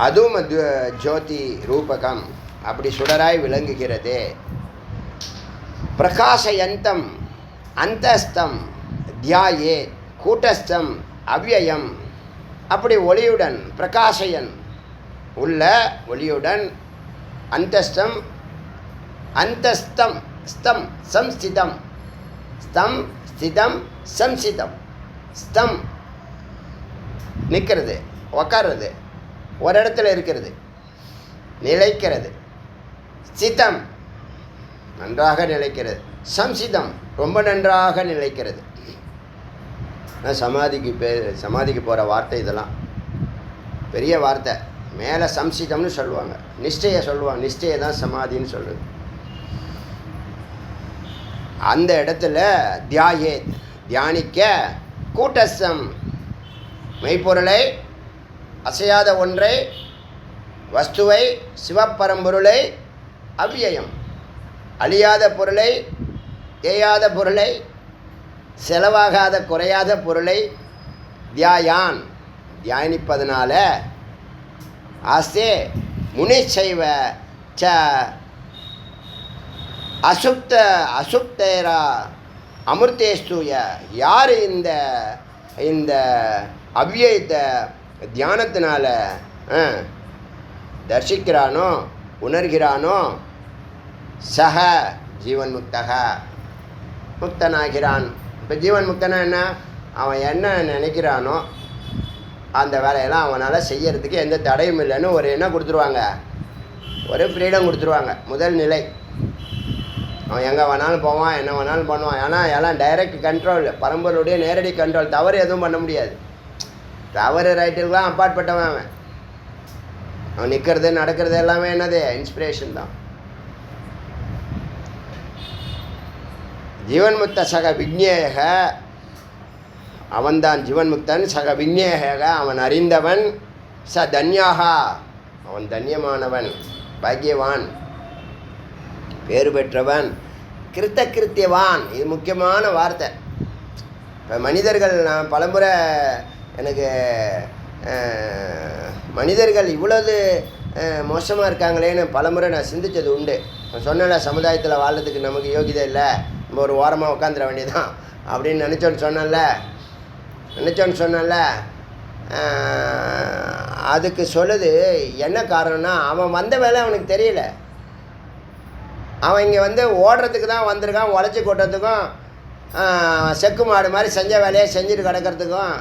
[SPEAKER 1] அதும ஜோதி ரூபகம் அப்படி சுடராய் விளங்குகிறது. பிரகாசயந்தம் அந்தஸ்தம் தியாயே கூட்டஸ்தம் அவ்யயம். அப்படி ஒளியுடன் பிரகாசயன் உள்ள ஒளியுடன் அந்தஸ்தம் ஸ்தம் சம்ஸ்திதம் ஸ்தம் ஸ்திதம் சம்சிதம். ஸ்தம் நிற்கிறது, உக்காடுறது, ஒரு இடத்துல இருக்கிறது, நிலைக்கிறது. ஸ்திதம் நன்றாக நிலைக்கிறது. சம்சிதம் ரொம்ப நன்றாக நிலைக்கிறது. சமாதிக்கு போகிற வார்த்தை இதெல்லாம் பெரிய வார்த்தை. மேலே சம்சிதம்னு சொல்லுவாங்க, நிஷ்டையை சொல்லுவாங்க. நிஷ்டையை தான் சமாதின்னு சொல்லுது. அந்த இடத்துல தியாயே தியானிக்க கூட்டஸ்தம் மெய்ப்பொருளை அசையாத ஒன்றை வஸ்துவை சிவப்பரம்பொருளை அவ்யயம் அழியாத பொருளை தேயாத பொருளை செலவாகாத குறையாத பொருளை தியானிப்பதனால ஆஸ்தே முனிச்சைவ ச அசுப்தேரா அமிர்தேஸ்தூய. யார் இந்த அவ்யயத்தை தியானத்தினால தர்சிக்கிறானோ உணர்கிறானோ சக ஜீவன் முக்தனாகிறான். இப்போ ஜீவன் முக்தனா என்ன? அவன் என்ன நினைக்கிறானோ அந்த வேலையெல்லாம் அவனால் செய்யறதுக்கு எந்த தடையும் இல்லைன்னு ஒரு என்ன கொடுத்துருவாங்க, ஒரு ஃப்ரீடம் கொடுத்துருவாங்க. முதல் நிலை. அவன் எங்கே வேணாலும் போவான், என்ன வேணாலும் பண்ணுவான். ஏன்னா எல்லாம் டைரக்ட் கண்ட்ரோல், பரம்பரையுடைய நேரடி கண்ட்ரோல். தவறு எதுவும் பண்ண முடியாது. தவறு ரைட்டுக்கெலாம் அப்பாற்பட்டவன் அவன். அவன் நிற்கிறது நடக்கிறது எல்லாமே என்னது இன்ஸ்பிரேஷன் தான். ஜீவன்முக்த சக விக்னேக அவன்தான் ஜீவன்முக்தன். சக விக்னேக அவன் அறிந்தவன். ச தன்யாக அவன் தன்யமானவன், பாக்கியவான், பேறு பெற்றவன், கிருத்தியவான். இது முக்கியமான வார்த்தை. இப்போ மனிதர்கள் நான் பலமுறை எனக்கு மனிதர்கள் இவ்வளவு மோசமாக இருக்காங்களேன்னு பலமுறை நான் சிந்தித்தது உண்டு. நான் சொன்னல சமுதாயத்தில் வாழ்றதுக்கு நமக்கு யோகிதை இல்லை, நம்ம ஒரு ஓரமாக உட்காந்துட வேண்டியதான் அப்படின்னு நினச்சோன்னு சொன்னல. அதுக்கு சொல்லுது என்ன காரணம்னா, அவன் வந்த வேலை அவனுக்கு தெரியல. அவன் இங்கே ஓடுறதுக்கு தான் வந்திருக்கான். உழைச்சி கொட்டுறதுக்கும் செக்கு மாடு மாதிரி செஞ்ச வேலையை செஞ்சுட்டு கிடக்கிறதுக்கும்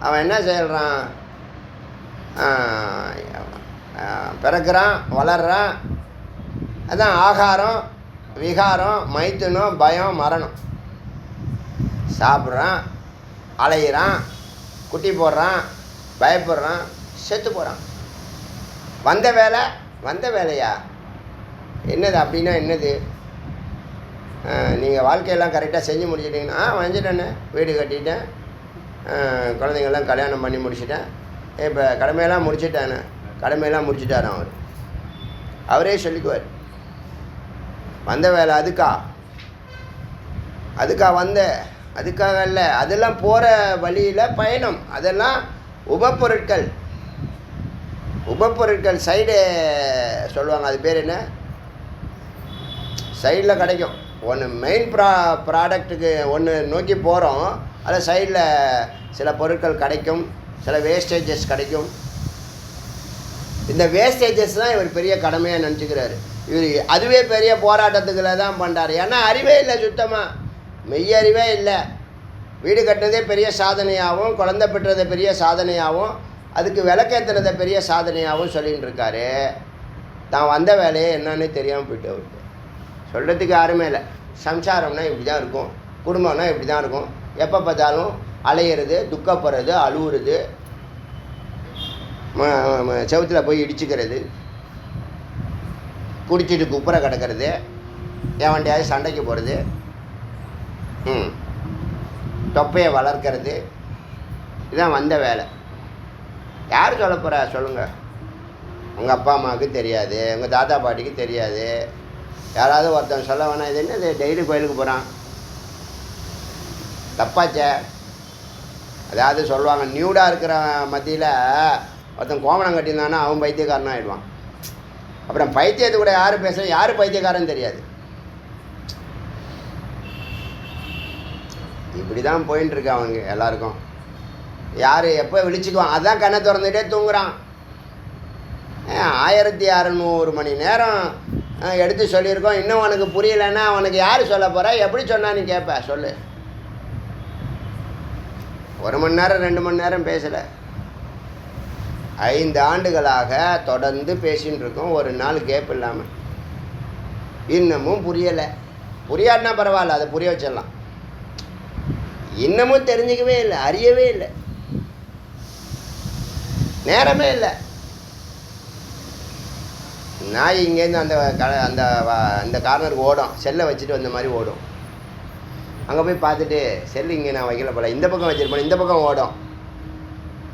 [SPEAKER 1] அவன் என்ன செய்கிறான், பிறக்கிறான், வளர்றான். அதான் ஆகாரம், விகாரம், மைத்துனம், பயம், மரணம். சாப்பிட்றான், அலையிறான், குட்டி போடுறான், பயப்படுறான், செத்து போகிறான். வந்த வேலையா என்னது அப்படின்னா என்னது? நீங்கள் வாழ்க்கையெல்லாம் கரெக்டாக செஞ்சு முடிச்சிட்டிங்கன்னா வந்துட்டேண்ணே, வீடு கட்டிட்டேன், குழந்தைங்கள்லாம் கல்யாணம் பண்ணி முடிச்சிட்டேன், இப்போ கடமையெல்லாம் முடிச்சிட்டானே, கடமையெல்லாம் முடிச்சிட்டாரான் அவரே சொல்லிக்குவார். வந்த வேலை அதுக்கா அதுக்காக இல்லை, அதெல்லாம் போகிற வழியில் பயணம், அதெல்லாம் உபப்பொருட்கள் சைடு சொல்லுவாங்க, அது பேர் என்ன, சைடில் கிடைக்கும். ஒன்று மெயின் ப்ராடக்ட்டுக்கு ஒன்று நோக்கி போகிறோம், அதில் சைடில் சில பொருட்கள் கிடைக்கும், சில வேஸ்டேஜஸ் கிடைக்கும். இந்த வேஸ்டேஜஸ் தான் இவர் பெரிய கடமையாக நினச்சிக்கிறாரு. இவர் அதுவே பெரிய போராட்டத்துக்குள்ள தான் பண்ணுறாரு. ஏன்னா அறிவே இல்லை, சுத்தமாக மெய்யறிவே இல்லை. வீடு கட்டினதே பெரிய சாதனையாகவும், குழந்தை பெற்றதை பெரிய சாதனையாகவும், அதுக்கு விளக்கேற்றுனதை பெரிய சாதனையாகவும் சொல்லிகிட்டு இருக்காரு. தான் வந்த வேலையே என்னன்னு தெரியாமல் போயிட்டு அவருக்கு சொல்கிறதுக்கு யாருமே இல்லை. சம்சாரம்னா இப்படி தான் இருக்கும், குடும்பம்னா இப்படி தான் இருக்கும், எப்போ பார்த்தாலும் அலையிறது, துக்கப்படுறது, அழுவுறது, செவுத்தில் போய் இடிச்சுக்கிறது, குடிச்சிட்டு குப்புற கிடக்கிறது, எவன்டையாவது சண்டைக்கு போகிறது, தொப்பையை வளர்க்கறது, இதுதான் வந்த வேலை. யார் சொல்ல போகிறா சொல்லுங்கள்? உங்கள் அப்பா அம்மாவுக்கு தெரியாது, உங்கள் தாத்தா பாட்டிக்கு தெரியாது, யாராவது ஒருத்தன் சொல்ல வேணாம், இது என்ன டெய்லி கோயிலுக்கு போகிறான், தப்பாச்சே. அதாவது சொல்லுவாங்க, நியூடாக இருக்கிற மத்தியில் ஒருத்தன் கோமணம் கட்டியிருந்தானா அவன் பைத்தியக்காரனாக ஆகிடுவான். அப்புறம் பைத்தியத்தை கூட யார் பேசுகிறேன், யார் பைத்தியக்காரன்னு தெரியாது. இப்படி தான் போயின்ட்டுருக்கு அவங்க எல்லாருக்கும். யார் எப்போ விழிச்சுக்குவான், அதான் கண்ணை திறந்துகிட்டே தூங்குறான். 1600 மணி நேரம் எடுத்து சொல்லியிருக்கோம், இன்னும் உனக்கு புரியலைன்னா அவனுக்கு யார் சொல்ல போகிறா, எப்படி சொன்னான்னு கேட்ப சொல்லு. 1 மணி நேரம் 2 மணி நேரம் பேசலை, 5 ஆண்டுகளாக தொடர்ந்து பேசின்னு இருக்கோம், ஒரு நாள் கேப் இல்லாமல். இன்னமும் புரியலை. புரியாதுனா பரவாயில்ல, அதை புரிய வச்சிடலாம். இன்னமும் தெரிஞ்சிக்கவே இல்லை, அறியவே இல்லை, நேரமே இல்லை. நாய் இங்கேருந்து அந்த கார்னருக்கு ஓடும், செல்லை வச்சுட்டு வந்த மாதிரி ஓடும். அங்கே போய் பார்த்துட்டு செல்லு இங்கே நான் வைக்கல போல, இந்த பக்கம் வச்சுருப்பேன், இந்த பக்கம் ஓடும்.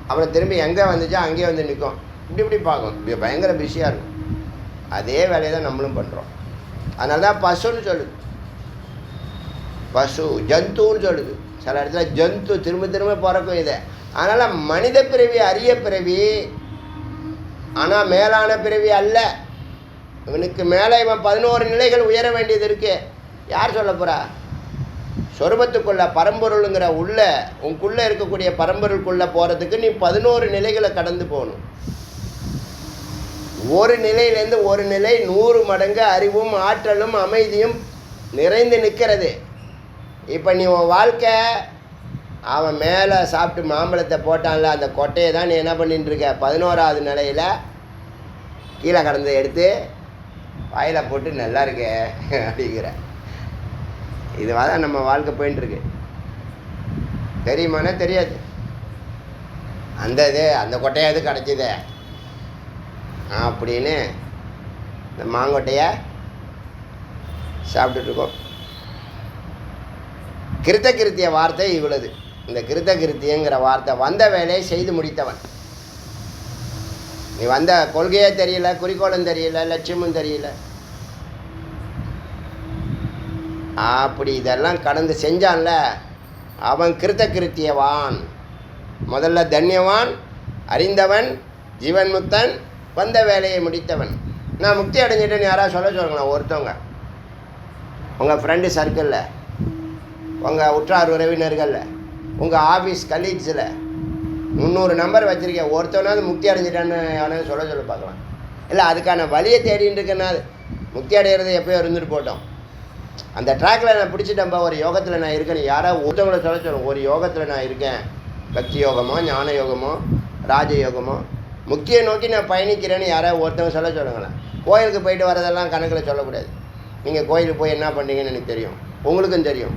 [SPEAKER 1] அப்புறம் திரும்பி எங்கே வந்துச்சோ அங்கேயே வந்து நிற்கும், இப்படி பார்க்கும், இப்படி பயங்கர பிஸியாக இருக்கும். அதே வேலையை தான் நம்மளும் பண்ணுறோம். அதனால தான் பசுன்னு சொல்லுது, பசு ஜந்துன்னு சொல்லுது. சில இடத்துல ஜந்து திரும்ப பிறக்கும் இதை. அதனால் மனித பிறவி அரிய பிறவி, ஆனால் மேலான பிறவி அல்ல. இவனுக்கு மேலே இவன் 11 நிலைகள் உயர வேண்டியது இருக்கு. யார் சொல்ல போகிறா? சொருபத்துக்குள்ள பரம்பொருளுங்கிற உனக்குள்ளே இருக்கக்கூடிய பரம்பொருளுக்குள்ளே போகிறதுக்கு நீ 11 நிலைகளை கடந்து போகணும். ஒரு நிலையிலேருந்து ஒரு நிலை 100 மடங்கு அறிவும் ஆற்றலும் அமைதியும் நிறைந்து நிற்கிறது. இப்போ நீ உன் வாழ்க்கை, அவன் மேலே சாப்பிட்டு மாம்பழத்தை போட்டான்ல, அந்த கொட்டையை தான் நீ என்ன பண்ணிட்டு இருக்க, 11ஆவது நிலையில் கீழே கடந்து எடுத்து வாயில் போட்டு நல்லா இருக்கே அப்படிங்கிற. இதுவாக தான் நம்ம வாழ்க்கை போயின்ட்டுருக்கு. தெரியுமானா தெரியாது. அந்த கொட்டையாவது கிடச்சிதே அப்படின்னு இந்த மாங்கொட்டையை சாப்பிட்டுட்ருக்கோம். கிருத்தகிருத்திய வார்த்தை இவ்வளவு. இந்த கிருத்தகிருத்தியங்கிற வார்த்தை வந்த வேலையை செய்து முடித்தவன். நீ வந்த கொள்கையே தெரியல, குறிக்கோளும் தெரியல, லட்சியமும் தெரியல, அப்படி இதெல்லாம் கடந்து செஞ்சான்ல அவன் கிருத்தகிருத்தியவான். முதல்ல தன்யவான், அறிந்தவன், ஜீவன் முக்தன், வந்த வேலையை முடித்தவன். நான் முக்தி அடைஞ்சிட்டேன்னு யாராவது சொல்லுங்களேன். ஒருத்தவங்க உங்கள் ஃப்ரெண்டு சர்க்கிளில், உங்கள் உற்றார் உறவினர்களில், உங்கள் ஆஃபீஸ் கலீக்ஸில் 300 நம்பர் வச்சுருக்கேன், ஒருத்தவனாவது முக்தி அடைஞ்சிட்டான்னு எவனாவது சொல்ல பார்க்கலாம். இல்லை, அதுக்கான வழியை தேடின்னு இருக்கேன்னா முக்தி அடைகிறது எப்போயோ இருந்துட்டு போட்டோம். அந்த ட்ராக்கில் நான் பிடிச்சிட்டேன்ப்பா, ஒரு யோகத்தில் நான் இருக்கேன்னு யாராவது ஒருத்தவங்களை சொல்லுவோம். ஒரு யோகத்தில் நான் இருக்கேன், பக்தி யோகமோ ஞான யோகமோ ராஜயோகமோ முக்கிய நோக்கி நான் பயணிக்கிறேன்னு யாராவது ஒருத்தவங்க சொல்லுங்களேன். கோயிலுக்கு போயிட்டு வரதெல்லாம் கணக்கில் சொல்லக்கூடாது. நீங்கள் கோயிலுக்கு போய் என்ன பண்ணுறீங்கன்னு எனக்கு தெரியும், உங்களுக்கும் தெரியும்.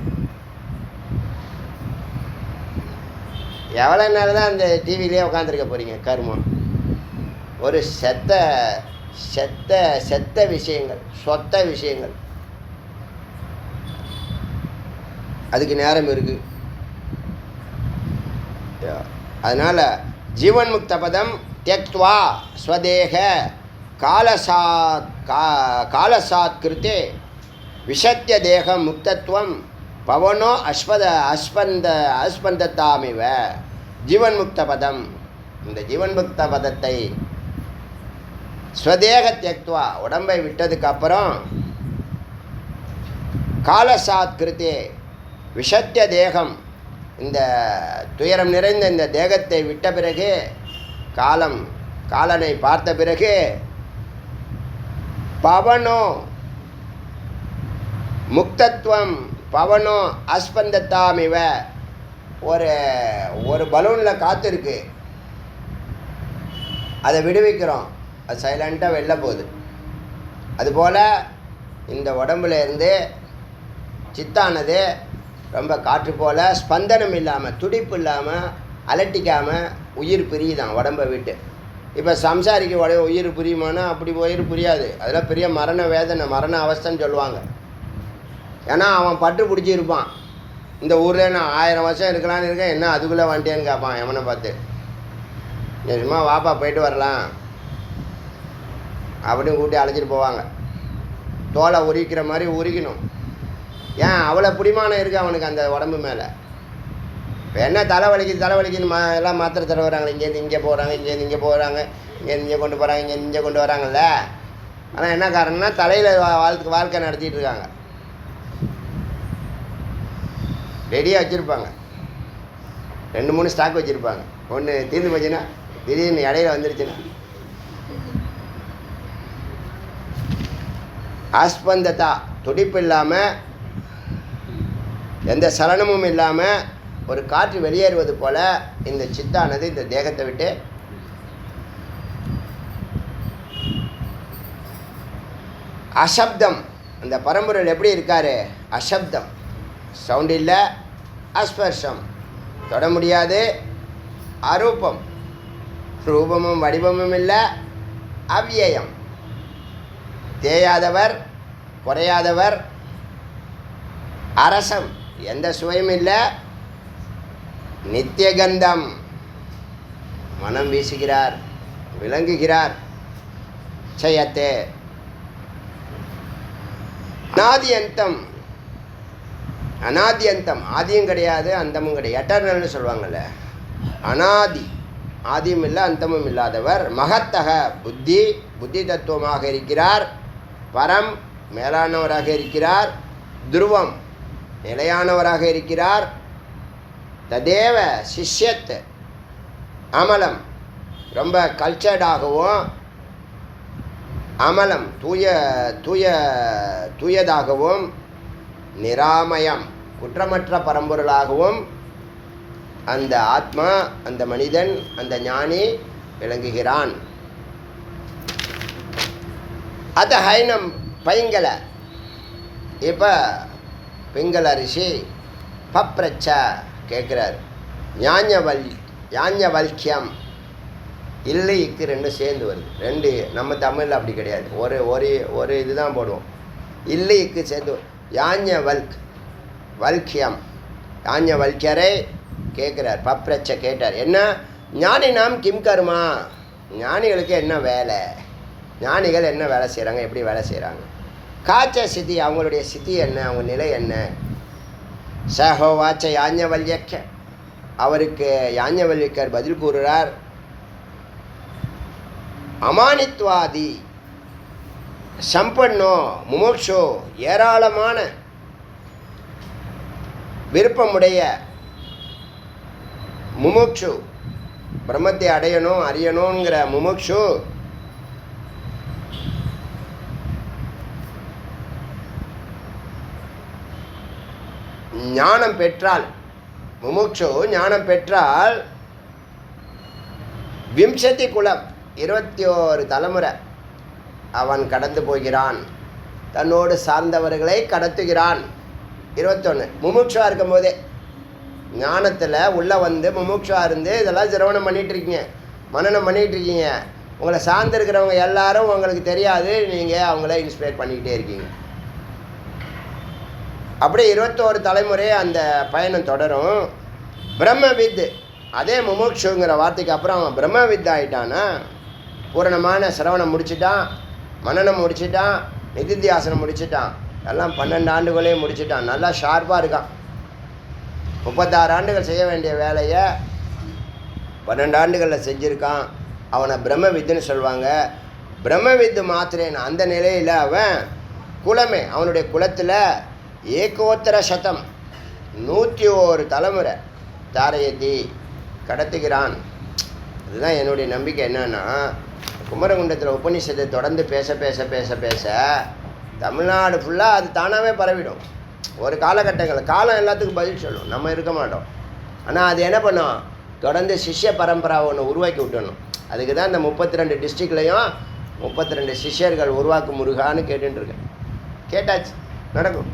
[SPEAKER 1] எவ்வளோ நேரம் தான் அந்த டிவிலே உட்காந்துருக்க போகிறீங்க? கருமம். ஒரு செத்த செத்த செத்த விஷயங்கள், சொத்த விஷயங்கள். அதுக்கு நேரம் இருக்குது. அதனால் ஜீவன் முக்த பதம் தியக்த்வா ஸ்வதேக காலசாத் கிருத்தே விஷத்திய தேகம் முக்தத்துவம் பவனோ அஸ்பந்தத்தாமிவ. ஜீவன் முக்த பதம், இந்த ஜீவன் முக்த பதத்தை ஸ்வதேக தியக்த்வா உடம்பை விட்டதுக்கு அப்புறம் காலசாத் கிருத்தே விஷத்திய தேகம், இந்த துயரம் நிறைந்த இந்த தேகத்தை விட்ட பிறகு, காலனை பார்த்த பிறகு பவனோ முக்தத்துவம் பவனோ அஸ்பந்தத்தாமிவ. ஒரு பலூனில் காற்று இருக்குது, அதை விடுவிக்கிறோம், அது சைலண்ட்டாக வெளில போகுது. அதுபோல் இந்த உடம்புல இருந்து சித்தானது ரொம்ப காற்று போல் ஸ்பந்தனம் இல்லாமல், துடிப்பு இல்லாமல், அலட்டிக்காமல் உயிர் பிரியுதான் உடம்பை விட்டு. இப்போ சம்சாரிக்கு உயிர் புரியுமானா அப்படி உயிர் புரியாது. அதெல்லாம் பெரிய மரண வேதனை, மரண அவஸ்தைன்னு சொல்லுவாங்க. ஏன்னா அவன் பட்டு பிடிச்சிருப்பான். இந்த ஊரில் நான் 1000 வருஷம் இருக்கலான்னு இருக்கேன், என்ன அதுக்குள்ளே வந்துட்டேன்னு கேட்பான் எவனை பார்த்து. நீ சும்மா வாப்பா போயிட்டு வரலாம் அப்படின்னு கூட்டி அழைச்சிட்டு போவாங்க. தோலை உரிக்கிற மாதிரி உரிக்கணும். ஏன் அவ்வளோ பிடிமானம் இருக்குது அவனுக்கு அந்த உடம்பு மேலே. இப்போ என்ன தலைவலிக்குன்னு எல்லாம் மாத்திரை தருவாங்க. இங்கேருந்து இங்கே போகிறாங்க, இங்கேருந்து இங்கே போகிறாங்க, இங்கேருந்து இங்கே கொண்டு போகிறாங்க, இங்கேருந்து இங்கே கொண்டு வராங்கல்ல. ஆனால் என்ன காரணம்னா தலையில் வாழ்க்கை நடத்திட்டு இருக்காங்க. ரெடியாக வச்சுருப்பாங்க, 2-3 ஸ்டாக் வச்சுருப்பாங்க. ஒன்று தீர்ந்து போச்சுன்னா, திடீர்னு இடையில வந்துருச்சுன்னா ஆஸ்பந்தத்தா, துடிப்பு இல்லாமல், எந்த சலனமும் இல்லாமல் ஒரு காற்று வெளியேறுவது போல் இந்த சித்தானது இந்த தேகத்தை விட்டு அசப்தம். அந்த பரம்பொருள் எப்படி இருக்கார்? அசப்தம், சவுண்ட் இல்லை, அஸ்பர்ஷம், தொட முடியாது, அரூபம், ரூபமும் வடிவமும் இல்லை, அவ்யயம், தேயாதவர், குறையாதவர், அரசம், எந்த சுவையும் இல்லை, நித்தியகந்தம், மனம் வீசுகிறார், விளங்குகிறார். செய்யத்தே அநாதியந்தம், அநாதியந்தம், ஆதியும் கிடையாது அந்தமும் கிடையாது, எட்டர்னல்னு சொல்லுவாங்கள்ல. அநாதி, ஆதியும் இல்லை அந்தமும் இல்லாதவர். மகத்தக, புத்தி தத்துவமாக இருக்கிறார். பரம், மேலானவராக இருக்கிறார். துருவம், நிலையானவராக இருக்கிறார். ததேவ சிஷ்யத், அமலம், ரொம்ப கல்ச்சர்டாகவும், அமலம் தூயதாகவும், நிராமயம் குற்றமற்ற பரம்பொருளாகவும் அந்த ஆத்மா, அந்த மனிதன், அந்த ஞானி விளங்குகிறான். அத ஹைனம் பைங்கல. இப்போ பிங்கள ரிஷி பப்ரச்ச கேட்குறார். யாஞவல்கியம், இல்லை இக்கு ரெண்டும் சேர்ந்து வருது. ரெண்டு, நம்ம தமிழில் அப்படி கிடையாது. ஒரு இதுதான் போடுவோம். இல்லை இக்கு சேர்ந்து யாஞவல்கியம், யாஞவல்கியரை கேட்குறார். பப்ரச்ச கேட்டார், என்ன ஞானினாம் கிம் கர்மா, ஞானிகளுக்கு என்ன வேலை, ஞானிகள் என்ன வேலை செய்கிறாங்க, எப்படி வேலை செய்கிறாங்க, காச்ச சித்தி, அவங்களுடைய சித்தி என்ன, அவங்க நிலை என்ன. சஹோவாச்ச யாஞவல்யக்க, அவருக்கு யாஞவல்யக்கர் பதில் கூறுகிறார். அமானித்வாதி சம்பன்னோ முமுட்சோ, ஏராளமான விருப்பமுடைய முமுட்சு, பிரம்மத்தை அடையணும் அறியணுங்கிற முமுட்சு ஞானம் பெற்றால், முமுட்சு ஞானம் பெற்றால் விம்சதி குலம், 21 தலைமுறை அவன் கடந்து போகிறான், தன்னோடு சார்ந்தவர்களை கடத்துகிறான். 21 முமுட்சுவாக இருக்கும் போதே, ஞானத்தில் உள்ளே வந்து முமுட்சுவாக இருந்து இதெல்லாம் சிரவணம் பண்ணிகிட்ருக்கீங்க, மனனம் பண்ணிகிட்ருக்கீங்க. உங்களை சார்ந்திருக்கிறவங்க எல்லாரும் உங்களுக்கு தெரியாது, நீங்கள் அவங்கள இன்ஸ்பயர் பண்ணிக்கிட்டே இருக்கீங்க. அப்படியே 21 தலைமுறை அந்த பயணம் தொடரும். பிரம்மவித், அதே முமுட்சுங்கிற வார்த்தைக்கு அப்புறம் அவன் பிரம்மவித் ஆகிட்டான்னா, பூரணமான சிரவணம் முடிச்சுட்டான், மனனம் முடிச்சுட்டான், நிதித்தியாசனம் முடிச்சுட்டான், எல்லாம் 12 ஆண்டுகளே முடிச்சுட்டான். நல்லா ஷார்ப்பாக இருக்கான். 36 ஆண்டுகள் செய்ய வேண்டிய வேலையை 12 ஆண்டுகளில் செஞ்சுருக்கான். அவனை பிரம்மவித்துன்னு சொல்லுவாங்க. பிரம்மவித்து மாத்திரேன் அந்த நிலையில் அவன் குலமே, அவனுடைய குலத்தில் ஏகோத்தர சதம் 101 தலைமுறை தாரையத்தி கடத்துகிறான். அதுதான் என்னுடைய நம்பிக்கை. என்னன்னா, குமரகுண்டத்தில் உபநிஷத்தை தொடர்ந்து பேச பேச பேச பேச தமிழ்நாடு ஃபுல்லாக அது தானாகவே பரவிடும். ஒரு காலகட்டங்கள் காலம் எல்லாத்துக்கும் பதில் சொல்லும், நம்ம இருக்க மாட்டோம். ஆனால் அது என்ன பண்ணும், தொடர்ந்து சிஷ்ய பரம்பராவை ஒன்று உருவாக்கி விட்டணும். அதுக்கு தான் இந்த 32 டிஸ்ட்ரிக்ட்லேயும் 32 சிஷ்யர்கள் உருவாக்கு முருகான்னு கேட்டுருக்கேன். கேட்டாச்சு, நடக்கும்.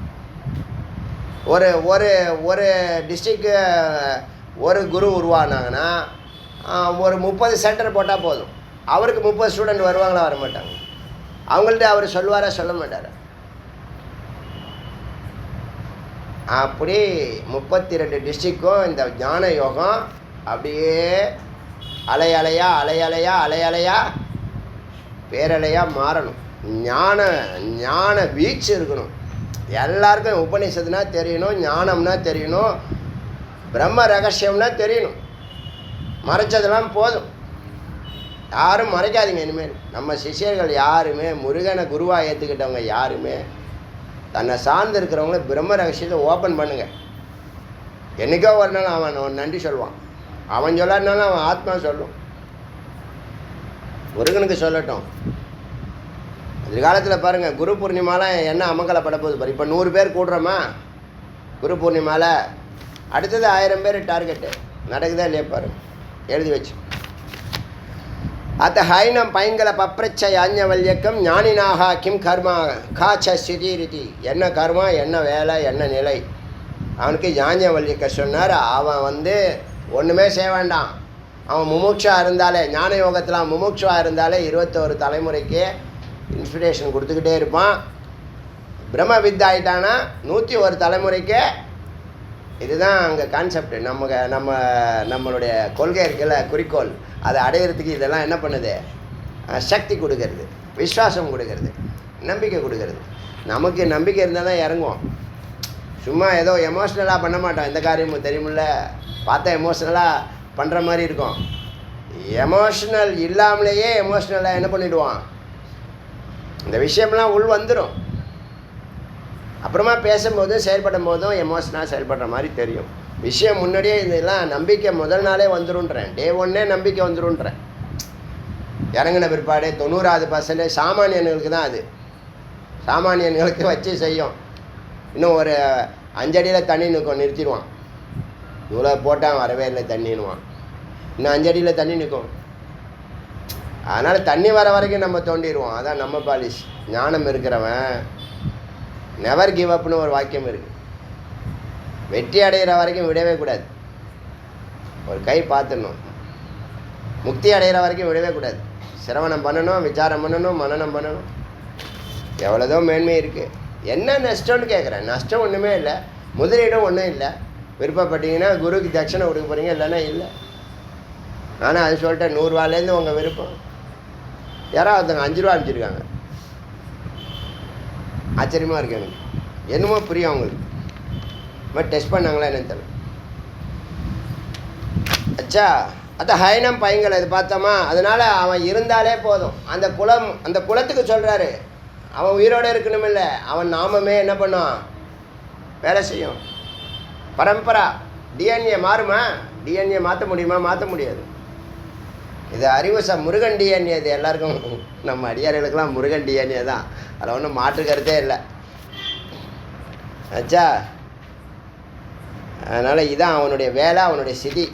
[SPEAKER 1] ஒரு ஒரு ஒரு டிஸ்ட்ரிக்கு ஒரு குரு உருவானாங்கன்னா ஒரு 30 சென்டர் போட்டால் போதும். அவருக்கு 30 ஸ்டூடெண்ட் வருவாங்களா? வர மாட்டாங்க. அவங்கள்ட்ட அவர் சொல்லுவாரா? சொல்ல மாட்டார். அப்படி 32 டிஸ்ட்ரிக்கும் இந்த ஞான யோகம் அப்படியே அலையலையா அலையலையா அலையலையா பேரலையாக மாறணும். ஞான வீச்சு இருக்கணும். எல்லாருக்கும் உபநிஷத்துனா தெரியணும், ஞானம்னா தெரியணும், பிரம்ம ரகசியம்னா தெரியணும். மறைச்சதெல்லாம் போதும். யாரும் மறைக்காதீங்க இனிமேல். நம்ம சிஷ்யர்கள் யாருமே முருகனை குருவாக ஏற்றுக்கிட்டவங்க யாருமே தன்னை சார்ந்து இருக்கிறவங்கள பிரம்ம ரகசியத்தை ஓப்பன் பண்ணுங்க. என்றைக்கோ ஒரு நாள் அவன் நன்றி சொல்லுவான். அவன் சொல்லாதனாலும் அவன் ஆத்மா சொல்லும். முருகனுக்கு சொல்லட்டும். எதிர்காலத்தில் பாருங்கள், குரு பூர்ணிமாலாம் என்ன அமங்கலப்பட போகுது பாரு. இப்போ 100 பேர் கூடுறோமா குரு பூர்ணிமாவில், அடுத்தது 1000 பேர் டார்கெட்டு. நடக்குதா இல்லையா பாருங்க, எழுதி வச்சு. அத்த ஹைனம் பைங்கல பப்ரச்ச யாஞ்சவல்யக்கம் ஞானினாகா கிம் கர்மா காச்ச சிதீரிதி. என்ன கர்மா, என்ன வேலை, என்ன நிலை. அவனுக்கு யாஞ்சவல்யக்க சொன்னார். அவன் ஒன்றுமே செய்ய வேண்டாம். அவன் முமுட்சா இருந்தாலே, ஞான யோகத்தில் முமுட்சுவா இருந்தாலே 21 தலைமுறைக்கு இன்ஸ்பிரேஷன் கொடுத்துக்கிட்டே இருப்பான். பிரம்ம வித் ஆகிட்டானா 101 தலைமுறைக்கு. இதுதான் அங்கே கான்செப்ட். நம்மளுடைய கொள்கை இருக்குல்ல, குறிக்கோள், அதை அடையிறதுக்கு இதெல்லாம் என்ன பண்ணுது, சக்தி கொடுக்கறது, விஸ்வாசம் கொடுக்கறது, நம்பிக்கை கொடுக்கறது. நமக்கு நம்பிக்கை இருந்தால் தான் இறங்குவோம். சும்மா ஏதோ எமோஷ்னலாக பண்ண மாட்டோம். எந்த காரியமும் தெரியுமில்ல, பார்த்தா எமோஷ்னலாக பண்ணுற மாதிரி இருக்கும். எமோஷ்னல் இல்லாமலேயே எமோஷ்னலாக என்ன பண்ணிவிடுவான், இந்த விஷயம்லாம் உள் வந்துடும். அப்புறமா பேசும்போதும் செயல்படும் போதும் எமோஷனாக செயல்படுற மாதிரி தெரியும். விஷயம் முன்னாடியே இதெல்லாம் நம்பிக்கை முதல் நாளே வந்துருன்றேன். டே 1 நம்பிக்கை வந்துருன்றேன். இறங்கின பிற்பாடு 90% சாமானியன்களுக்கு தான். அது சாமானியன்களுக்கு வச்சு செய்யும். இன்னும் ஒரு 5 அடியில் தண்ணி நிற்கும், நிறுத்திடுவான். இவ்வளோ போட்டால் வரவே இல்லை தண்ணின்னுவான். இன்னும் 5 அடியில் தண்ணி நிற்கும். அதனால் தண்ணி வர வரைக்கும் நம்ம தோண்டிடுவோம். அதான் நம்ம பாலிஷ். ஞானம் இருக்கிறவன் நெவர் கிவ் அப்னு ஒரு வாக்கியம் இருக்குது. வெற்றி அடைகிற வரைக்கும் விடவே கூடாது. ஒரு கை பார்த்துடணும். முக்தி அடைகிற வரைக்கும் விடவே கூடாது. சிரவணம் பண்ணணும், விசாரம் பண்ணணும், மனனம் பண்ணணும். எவ்வளோதோ மேன்மை இருக்குது. என்ன நஷ்டம்னு கேட்குறேன். நஷ்டம் ஒன்றுமே இல்லை, முதலீடும் ஒன்றும் இல்லை. விருப்பப்பட்டீங்கன்னா குருக்கு தட்சணை கொடுக்க போகிறீங்க, இல்லைன்னா இல்லை. ஆனால் அது சொல்லிட்டேன், 100 ரூபாலேருந்து உங்கள் விருப்பம். யாராவது ஒருத்தங்க 5 ரூபா அனுப்பிச்சிருக்காங்க. ஆச்சரியமாக இருக்கு எனக்கு. என்னமோ புரியும் அவங்களுக்கு. பட் டெஸ்ட் பண்ணாங்களா என்னன்னு தெரியல. அச்சா அத்த ஹைனம் பையங்களை இது பார்த்தோமா. அதனால் அவன் இருந்தாலே போதும். அந்த குலத்துக்கு சொல்கிறாரு, அவன் உயிரோடு இருக்கணும் இல்லை, அவன் நாமமே என்ன பண்ணும், வேலை செய்யும். பரம்பரா டிஎன்ஏ மாறுமா? டிஎன்ஏ மாற்ற முடியுமா? மாற்ற முடியாது. இது அறிவு முருகன் டிஎன்ஏ. இது எல்லாருக்கும், நம்ம அடியார்களுக்கெல்லாம் முருகன் டிஎன்ஏ தான். அதில் ஒன்றும் மாற்று கருத்தே இல்லை. ஆச்சா, அதனால் இதுதான் அவனுடைய வேலை, அவனுடைய சிதி.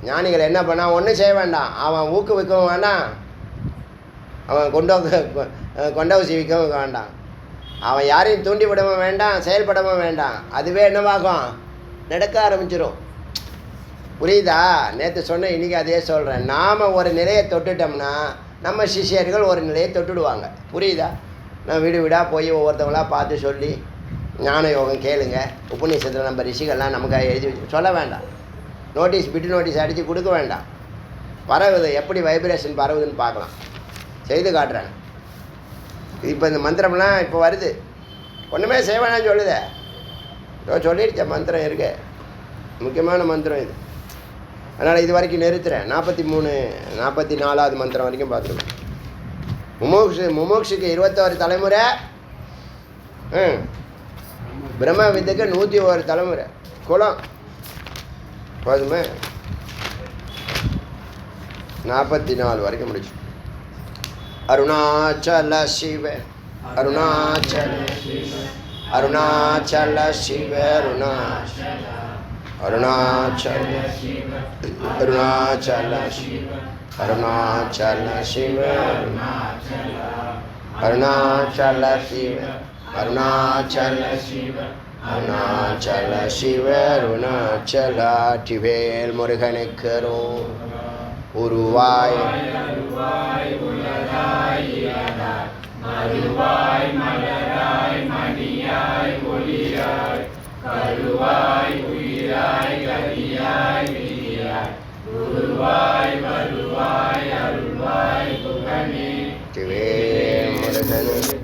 [SPEAKER 1] ஞானிகள் என்ன பண்ணால் ஒன்றும் செய்ய வேண்டாம். அவன் ஊக்குவிக்கவும் வேண்டாம், அவன் கொண்டவு சிவிக்கவும் வேண்டாம், அவன் யாரையும் தூண்டிவிடவும் வேண்டாம், செயல்படவும் வேண்டாம். அதுவே என்னவாகும், நடக்க ஆரம்பிச்சிடும். புரியுதா? நேற்று சொன்னேன், இன்றைக்கி அதே சொல்கிறேன். நாம் ஒரு நிலையை தொட்டுட்டோம்னா நம்ம சிஷ்யர்கள் ஒரு நிலையை தொட்டுடுவாங்க. புரியுதா? நான் வீடு வீடாக போய் ஒவ்வொருத்தவங்களாக பார்த்து சொல்லி ஞான யோகம் கேளுங்க, உபநிஷத்தில் நம்ம ரிஷிகள்லாம் நமக்காக எழுதி வச்சு சொல்ல வேண்டாம். நோட்டீஸ் பிட்டு நோட்டீஸ் அடித்து கொடுக்க வேண்டாம். பரவுது, எப்படி வைப்ரேஷன் பரவுதுன்னு பார்க்கலாம். செய்து காட்டுறேன். இப்போ இந்த மந்திரம்லாம் இப்போ வருது, ஒன்றுமே செய்ய வேணாம்னு சொல்லுதே. சொல்லிடுச்ச மந்திரம் இருக்கு, முக்கியமான மந்திரம் இது. அதனால் இது வரைக்கும் நிறுத்துகிறேன். 44வது மந்திரம் வரைக்கும் பார்த்துருக்கேன். முமுட்சுக்கு 21 தலைமுறை, பிரம்ம வித்துக்கு 101 தலைமுறை குலம். போதுமே, 44 வரைக்கும் முடிச்சு. அருணாச்சல சிவ அருணாச்சல அருணாச்சல சிவ அருணாச்சல அருணாச்சல சிவ அருணாச்சல சிவ அருணாச்சல சிவ அருணாச்சல சிவ அருணாச்சல சிவ அருணாச்சல டிவேல் முருகனுக்கரோ உருவாய்
[SPEAKER 2] மறுவாய் மலராய் மணியாய் ஒளியாய் கருவாய் உயிராய் கதியாய் விதியாய் குருவாய் வருவாய் அருள்வாய் புகனே
[SPEAKER 1] டிவேல் முருகனுக்கு